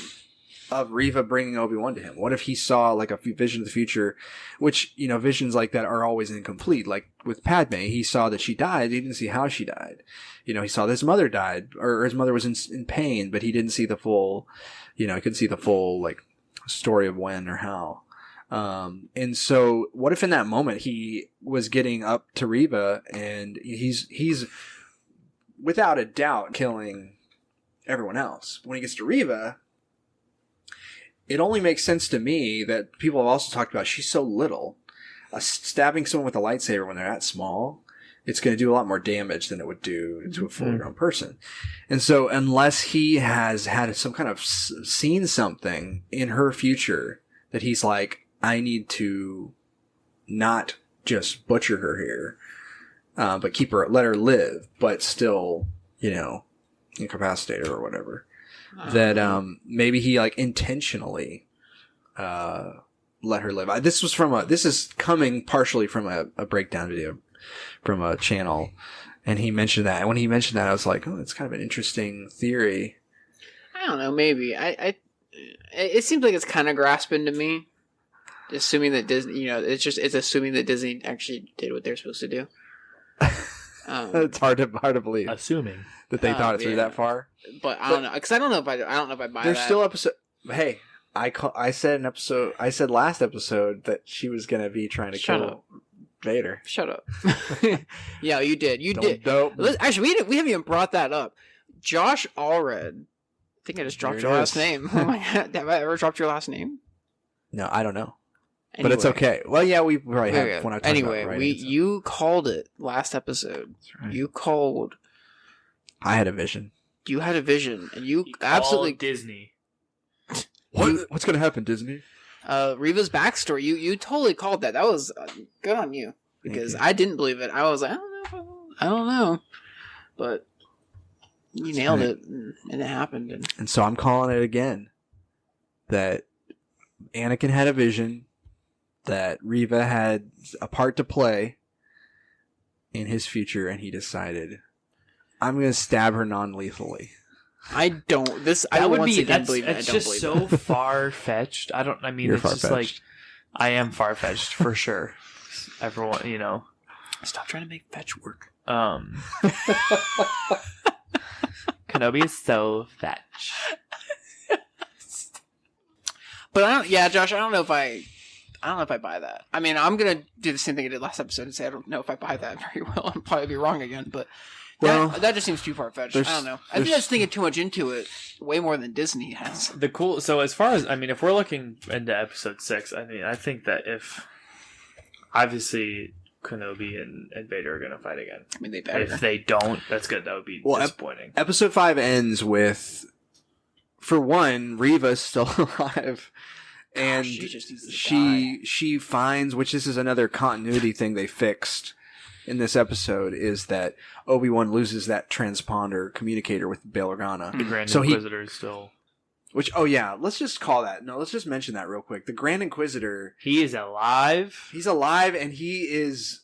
of Reva bringing Obi-Wan to him? What if he saw a vision of the future, which, visions like that are always incomplete. Like with Padme, he saw that she died. He didn't see how she died. He saw that his mother died, or his mother was in pain, but he didn't see the full, he couldn't see the full story of when or how. And so what if in that moment he was getting up to Reva and he's without a doubt killing everyone else. When he gets to Reva, it only makes sense to me that people have also talked about she's so little. Stabbing someone with a lightsaber when they're that small, it's going to do a lot more damage than it would do to a full-grown person. And so unless he has had some kind of seen something in her future that he's like, I need to not just butcher her here, but let her live, but still, incapacitate her or whatever. That maybe he intentionally let her live. This is coming partially from a breakdown video from a channel, and he mentioned that. And when he mentioned that, I was like, oh, it's kind of an interesting theory. I don't know, maybe. It seems like it's kind of grasping to me, assuming that Disney, it's assuming that Disney actually did what they're supposed to do. It's hard to believe. Assuming that they thought it through that far. But I don't know, because I don't know if I buy There's that. still episode. Hey, I said last episode that she was gonna be trying to kill Vader. Shut up. Yeah, you did. Dope. Actually, we haven't even brought that up. Josh Allred. I think I just dropped your last name. Oh my god, have I ever dropped your last name? No, I don't know. Anyway. But it's okay. Well, yeah, we probably have when I talk anyway, about you called it last episode. That's right. You called. I had a vision. You had a vision, and you absolutely Disney. What's going to happen, Disney? Reva's backstory. You totally called that. That was good on you, because I didn't believe it. I was like, I don't know, but you nailed it, and it happened. And so I'm calling it again. That Anakin had a vision. That Reva had a part to play in his future, and he decided, I'm going to stab her non-lethally. I don't. That's just so far-fetched. You're it's just like, I am far-fetched for sure. Everyone, Stop trying to make fetch work. Kenobi is so fetch. But Josh, I don't know if I buy that. I mean, I'm gonna do the same thing I did last episode and say I don't know if I buy that very well. I'll probably be wrong again, but that just seems too far fetched. I don't know. I think that's thinking too much into it, way more than Disney has. So as far as if we're looking into episode 6, I think that if obviously Kenobi and Vader are gonna fight again. I mean, they better. If they don't, that's good. That would be disappointing. Episode 5 ends with, for one, Reva's still alive. And she finds, which this is another continuity thing they fixed in this episode, is that Obi-Wan loses that transponder communicator with Bail Organa. The Grand Inquisitor is still... let's just call that. No, let's just mention that real quick. The Grand Inquisitor... He is alive. He's alive, and he is,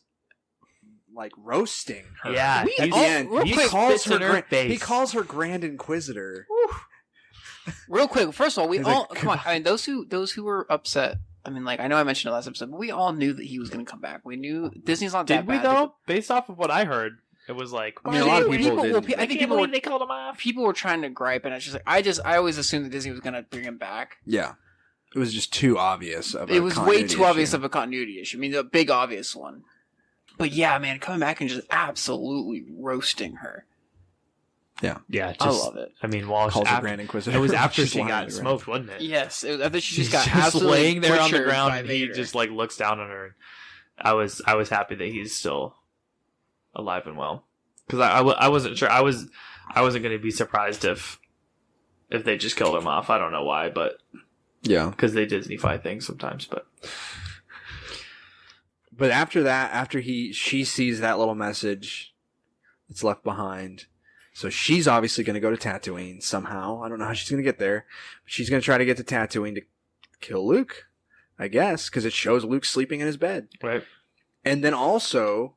like, roasting her. Yeah. At the end. He calls her Grand Inquisitor. Woo. Real quick, first of all, come on. I mean, those who were upset. I mean, like, I know I mentioned it last episode, but we all knew that he was going to come back. We knew Disney's not that bad. Did we though? Based off of what I heard, it was like, I mean, a lot of people did. I think they called him off. People were trying to gripe, and it's just like I always assumed that Disney was going to bring him back. Yeah, it was just too obvious. It was way too obvious of a continuity issue. I mean, the big obvious one. But yeah, man, coming back and just absolutely roasting her. Yeah, I love it. I mean, Grand Inquisitor. It was after she got smoked, wasn't it? Yes, I think she just got just absolutely laying there on the ground, and he just like looks down on her. I was happy that he's still alive and well, because I wasn't sure. I wasn't going to be surprised if they just killed him off. I don't know why, but because they Disney-fy things sometimes, But after that, she sees that little message that's left behind. So she's obviously going to go to Tatooine somehow. I don't know how she's going to get there. But she's going to try to get to Tatooine to kill Luke, I guess, because it shows Luke sleeping in his bed. Right. And then also,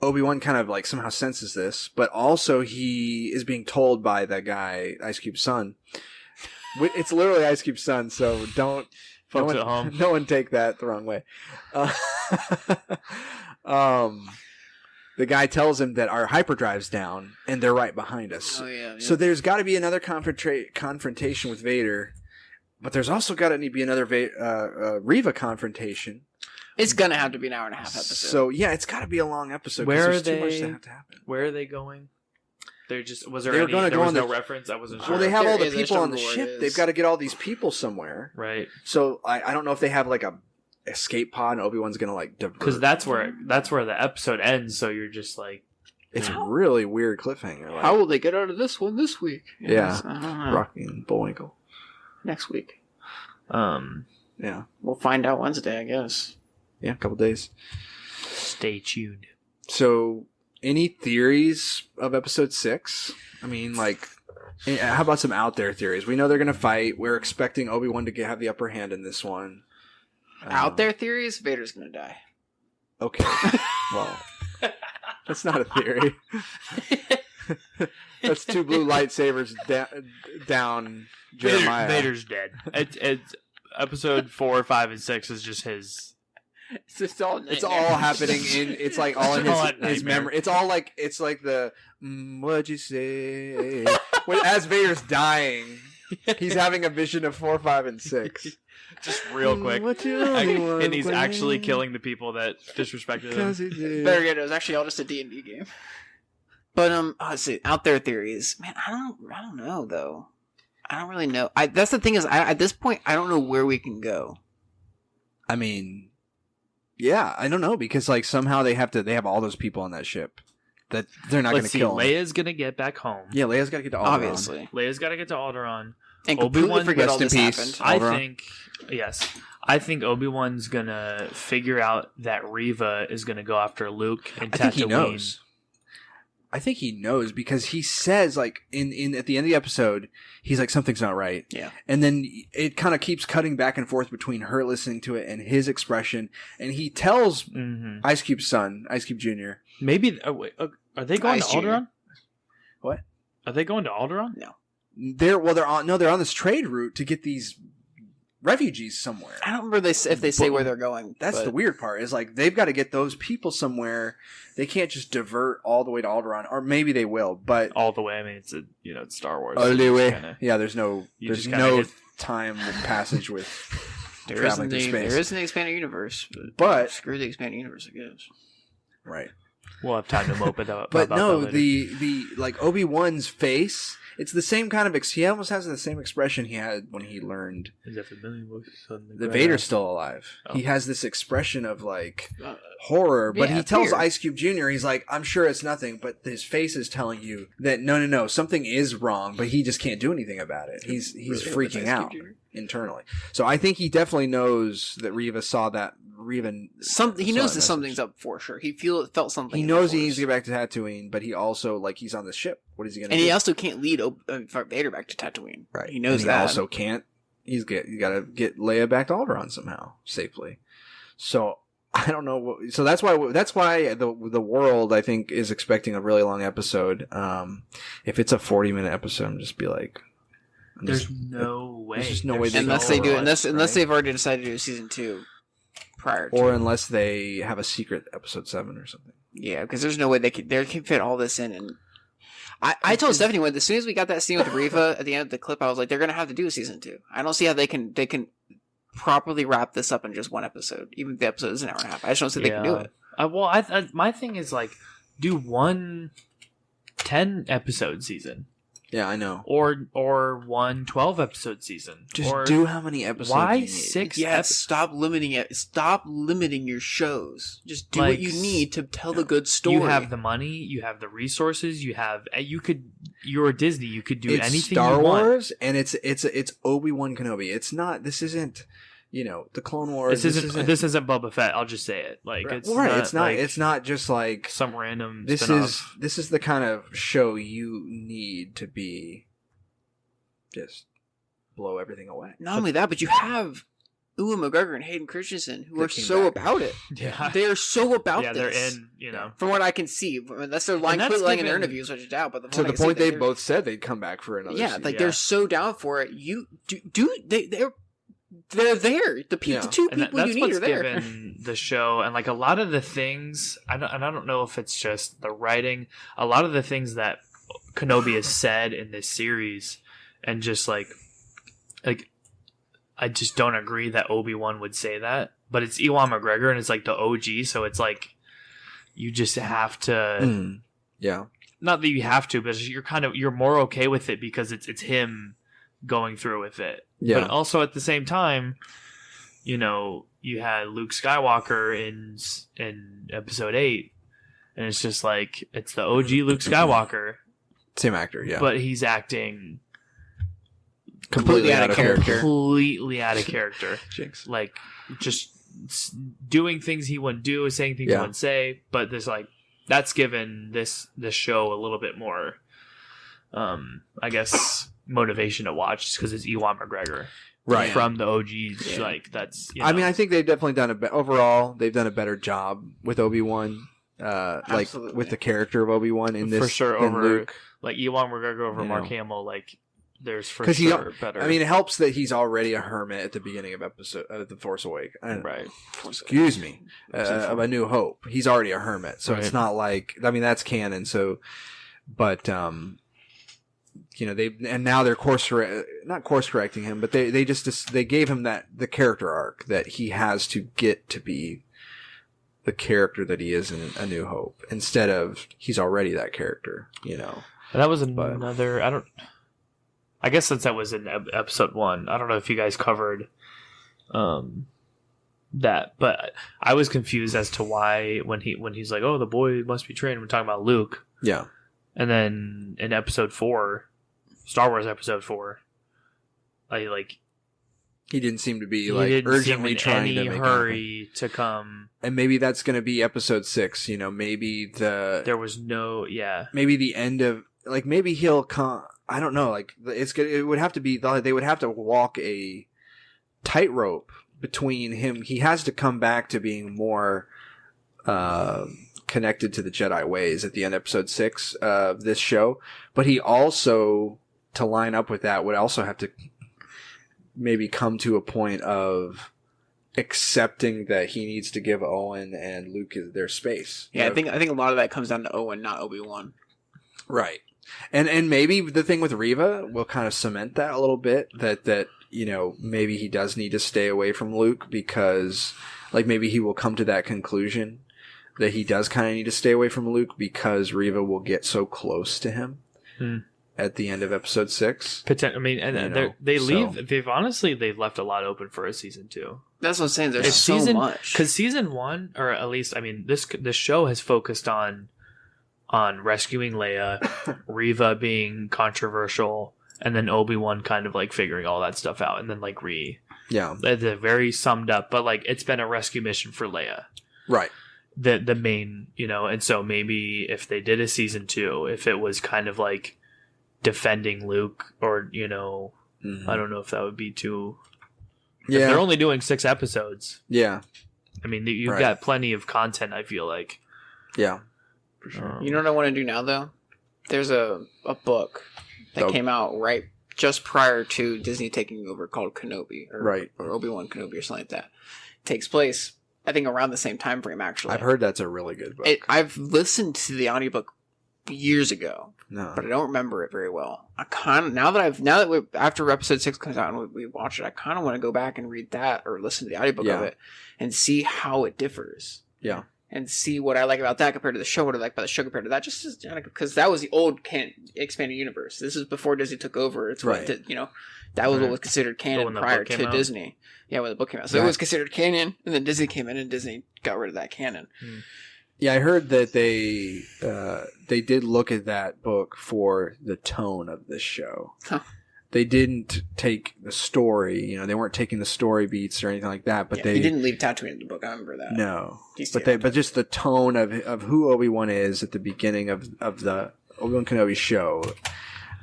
Obi-Wan kind of like somehow senses this, but also he is being told by that guy, Ice Cube's son. It's literally Ice Cube's son, so don't... Folks at home. No one take that the wrong way. The guy tells him that our hyperdrive's down, and they're right behind us. Oh, yeah. So there's got to be another confrontation with Vader, but there's also got to be another Reva confrontation. It's going to have to be an hour and a half episode. So, yeah, it's got to be a long episode. Where there's too much to have to happen. Where are they going? There was no reference? I wasn't sure. Well, they have all the people on the ship. They've got to get all these people somewhere. Right. So, I don't know if they have, like, a escape pod and Obi-Wan's gonna like divert. Because that's where the episode ends, so you're just like, it's a really weird cliffhanger. Like, how will they get out of this one this week? Yes, Rocky and Bullwinkle next week. Yeah, we'll find out Wednesday, I guess. Yeah, a couple days. Stay tuned. So, any theories of episode 6? I mean, like, how about some out there theories? We know they're gonna fight. We're expecting Obi-Wan to have the upper hand in this one. Out there theories, Vader's gonna die. Okay. Well, that's not a theory. That's 2 blue lightsabers down Jeremiah. Vader's dead. It's episode 4, 5, and 6 is just his. It's all happening in. It's like all in his memory. It's all like the what'd you say? As Vader's dying, he's having a vision of 4, 5, and 6. Just real quick. And he's actually killing the people that disrespected him. Better get it. It was actually all just a D&D game. But let's see. Out there theories, man. I don't know though. I don't really know. That's the thing is, at this point, I don't know where we can go. I mean, yeah, I don't know because like somehow they have all those people on that ship that they're not going to kill. Leia's going to get back home. Yeah, Leia's got to get to Alderaan. Obviously, Leia's got to get to Alderaan. And completely forget all this happened. I think Obi-Wan's gonna figure out that Reva is gonna go after Luke and Tatooine. I think he knows because he says like in at the end of the episode, he's like something's not right. Yeah. And then it kind of keeps cutting back and forth between her listening to it and his expression, and he tells Ice Cube's son, Ice Cube Jr. Maybe are they going to Alderaan? What? Are they going to Alderaan? No. They're on this trade route to get these refugees somewhere. I don't remember if they say where they're going. That's the weird part is like they've got to get those people somewhere. They can't just divert all the way to Alderaan, or maybe they will, but all the way. I mean, it's Star Wars. All the way. Yeah, there's no time passage with traveling through space. There is an expanded universe, but screw the expanded universe, I guess. Right. We'll have time to mope it out. But no, the like Obi-Wan's face, it's the same kind of he almost has the same expression he had when he learned the Vader's still alive. Oh. He has this expression of like horror, but he tells Ice Cube Jr., he's like, I'm sure it's nothing, but his face is telling you that no, something is wrong, but he just can't do anything about it. He's freaking out internally. So I think he definitely knows that Reva saw that. He knows that something's up for sure. He felt something. He knows he needs to get back to Tatooine, but he also he's on the ship. What is he going to do? And he also can't lead Vader back to Tatooine. Right. He knows that. He also can't. You got to get Leia back to Alderaan somehow safely. So I don't know. So that's why the world I think is expecting a really long episode. If it's a 40-minute episode, just be like. There's no way. There's just no way. Unless they do it. Unless they've already decided to do season 2. Or unless they have a secret episode 7 or something. Yeah, because there's no way they can fit all this in. And I told Stephanie as soon as we got that scene with Reva at the end of the clip, I was like, they're going to have to do a season 2. I don't see how they can properly wrap this up in just one episode. Even if the episode is an hour and a half, I just don't see they can do it. My thing is like, do one 10-episode season. Yeah, I know. Or one 12-episode season. Just do how many episodes why you need. 6 Yes, stop limiting it. Stop limiting your shows. Just do what you need to tell the good story. You have the money, you have the resources, you're Disney, you could do anything Star you want. Wars, and it's Obi-Wan Kenobi. It's not, this isn't, the Clone Wars. This isn't Boba Fett, I'll just say it. Like, it's not it's not just like some random this spin-off. This is the kind of show you need to be just blow everything away. Not only that, but you have Ewan McGregor and Hayden Christensen who are so about it. Yeah. They are so about this. Yeah, they're in, From what I can see. That's their line in their interviews, which I doubt. But to the point they both said they'd come back for another season. They're so down for it. They're there. The two people you need are there. Given the show and like a lot of the things, I don't know if it's just the writing. A lot of the things that Kenobi has said in this series, and just like I just don't agree that Obi-Wan would say that. But it's Ewan McGregor, and it's like the OG, so it's like you just have to. Yeah. Not that you have to, but you're more okay with it because it's him going through with it. Yeah. But also at the same time, you had Luke Skywalker in episode 8, and it's just like it's the OG Luke Skywalker. Same actor, yeah. But he's acting completely out of character. Completely out of character. Jinx. Like just doing things he wouldn't do, saying things he wouldn't say, but there's like that's given this show a little bit more I guess motivation to watch just because it's Ewan McGregor from the OGs. Like that's I mean I think they've definitely done overall they've done a better job with Obi-Wan like with the character of Obi-Wan in this for sure over Luke. Like Ewan McGregor over Mark Hamill. Like there's for sure better. I mean it helps that he's already a hermit at the beginning of episode The Force Awakens. Right. Excuse me. Of A New Hope. He's already a hermit. So it's not like that's canon. So but now they're not course correcting him, but they gave him the character arc that he has to get to be the character that he is in A New Hope instead of he's already that character, And that was another. I guess since that was in episode 1, I don't know if you guys covered that, but I was confused as to why when he's like, oh, the boy must be trained. We're talking about Luke. Yeah. And then in episode 4, Star Wars episode 4, he didn't seem to be urgently trying to make hurry to come. And maybe that's going to be episode 6. Maybe there was no Maybe the end of maybe he'll come. I don't know. It would have to be they would have to walk a tightrope between him. He has to come back to being more connected to the Jedi ways at the end of episode 6 of this show, but he also, to line up with that, would also have to maybe come to a point of accepting that he needs to give Owen and Luke their space. Yeah, I think a lot of that comes down to Owen, not Obi-Wan. Right. And maybe the thing with Reva will kind of cement that a little bit, that maybe he does need to stay away from Luke because, like, maybe he will come to that conclusion that he does kind of need to stay away from Luke because Reva will get so close to him at the end of episode 6. I mean, and they've left a lot open for a season 2. That's what I'm saying. There's so much. Because season 1, or at least, I mean, this show has focused on rescuing Leia, Reva being controversial, and then Obi-Wan kind of like figuring all that stuff out, and then like they're very summed up, but like it's been a rescue mission for Leia, right? The main, and so maybe if they did a season 2, if it was kind of like defending Luke, or I don't know if that would be too. Yeah, if they're only doing 6 episodes. Yeah, I mean you've got plenty of content. I feel like. Yeah, for sure. You know what I want to do now, though? There's a book that came out right just prior to Disney taking over called Kenobi, or Obi-Wan Kenobi, or something like that. It takes place, I think, around the same time frame. Actually, I've heard that's a really good book. I've listened to the audiobook years ago, but I don't remember it very well. After episode 6 comes out and we watch it, I kind of want to go back and read that or listen to the audiobook of it and see how it differs. Yeah. And see what I like about that compared to the show, what I like about the show compared to that, just because that was the old expanded universe. This is before Disney took over. It's what that was what was considered canon prior to Disney. Yeah, when the book came out, so it was considered canon, and then Disney came in and Disney got rid of that canon. Yeah, I heard that they did look at that book for the tone of the show. Huh. They didn't take the story, they weren't taking the story beats or anything like that. But he didn't leave Tatooine in the book. I remember that. No, but just the tone of who Obi-Wan is at the beginning of the Obi-Wan Kenobi show.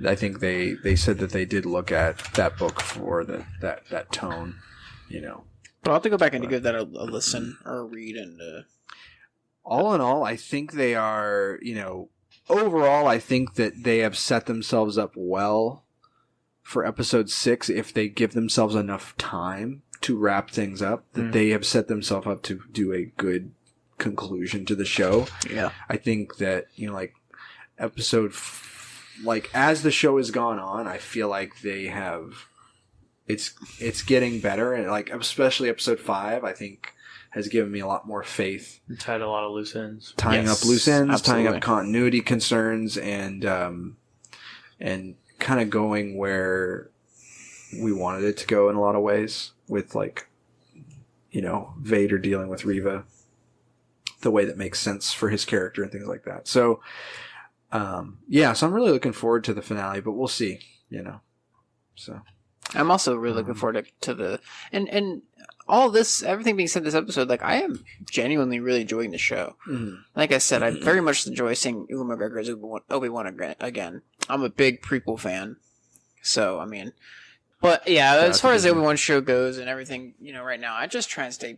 I think they said that they did look at that book for that tone, But I'll have to go back and give that a listen or a read. And all in all, I think they are, overall, I think that they have set themselves up well for episode 6 if they give themselves enough time to wrap things up, that they have set themselves up to do a good conclusion to the show. Yeah. I think that, as the show has gone on, I feel like they have, it's getting better, and like, especially episode 5, I think has given me a lot more faith. Tied a lot of loose ends. Tying up loose ends, tying up continuity concerns, and kind of going where we wanted it to go in a lot of ways, with like, Vader dealing with Reva the way that makes sense for his character and things like that. So, so I'm really looking forward to the finale, but we'll see, so. I'm also really looking forward to the, and all this, everything being said this episode, like, I am genuinely really enjoying the show. Mm-hmm. Like I said, I very much enjoy seeing Ewan McGregor as Obi-Wan again. I'm a big prequel fan. So, I mean, but yeah, as far as the Obi-Wan show goes and everything, right now, I just try and stay,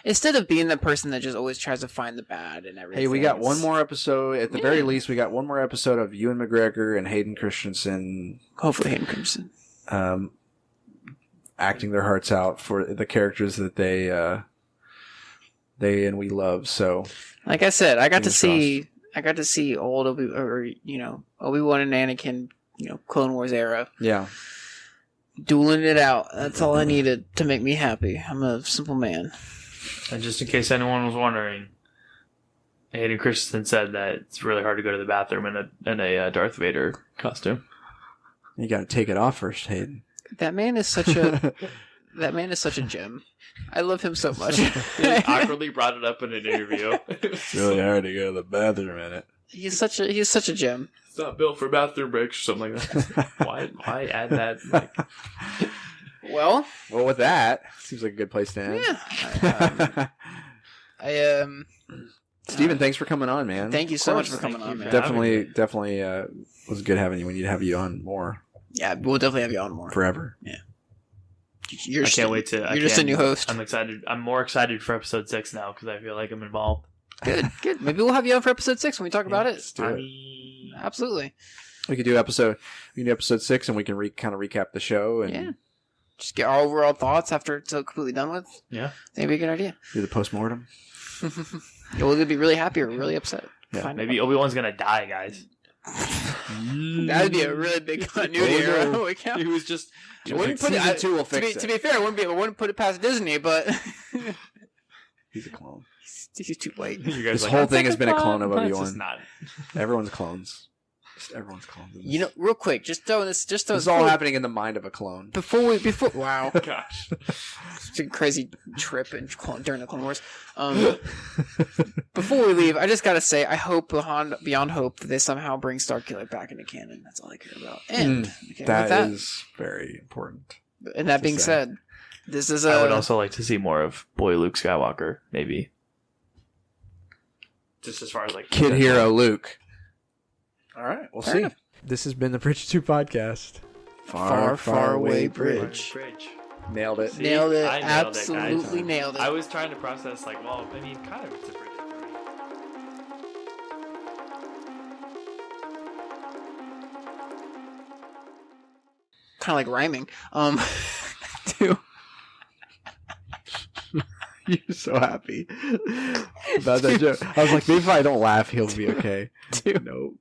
instead of being the person that just always tries to find the bad and everything. Hey, we got one more episode. At the very least, we got one more episode of Ewan McGregor and Hayden Christensen. Hopefully Hayden Christensen. Acting their hearts out for the characters that they and we love. So, like I said, I got to see old Obi-Wan and Anakin, Clone Wars era. Yeah. Dueling it out. That's all I needed to make me happy. I'm a simple man. And just in case anyone was wondering, Hayden Christensen said that it's really hard to go to the bathroom in a Darth Vader costume. You got to take it off first, Hayden. That man is such a gem. I love him so much. He awkwardly brought it up in an interview. It's really hard to go to the bathroom in it. He's such a gem. It's not built for bathroom breaks or something like that. Why add that? Like... Well, with that, seems like a good place to end. Yeah. Steven, thanks for coming on, man. Thank you so much for coming on, man. Definitely was good having you. We need to have you on more. Yeah, we'll definitely have you on more. Forever. Yeah. I can't wait to... You're just a new host. I'm excited. I'm more excited for episode 6 now because I feel like I'm involved. Good. Maybe we'll have you on for episode 6 when we talk about it. Let's do it. Absolutely. We could do episode 6 and we can kind of recap the show. And just get our overall thoughts after it's completely done with. Yeah. That'd be a good idea. Do the postmortem. We'll either be really happy or really upset. Yeah. Maybe Obi-Wan's going to die, guys. That'd be a really big continuity error. He was just. Season 2 will fix it. To be fair, I wouldn't put it past Disney, but he's a clone. He's too late. This whole thing has been a clone of Obi-Wan. Everyone's clones. Just everyone's clones. Real quick, just throw this. This is all happening in the mind of a clone. Wow, gosh, it's a crazy trip during the Clone Wars. Before we leave, I just gotta say, I hope beyond hope they somehow bring Starkiller back into canon. That's all I care about. And that is very important. And that being said, this is I would also like to see more of boy Luke Skywalker, maybe. Just as far as kid hero Luke. All right, we'll see. Enough. This has been the Bridge 2 podcast. Far away bridge. Nailed it. Nailed it. Absolutely nailed it. I was trying to process kind of it's a bridge. Kind of like rhyming. Too. You're so happy about that joke. I was like, maybe if I don't laugh, he'll be okay. Dude. Nope.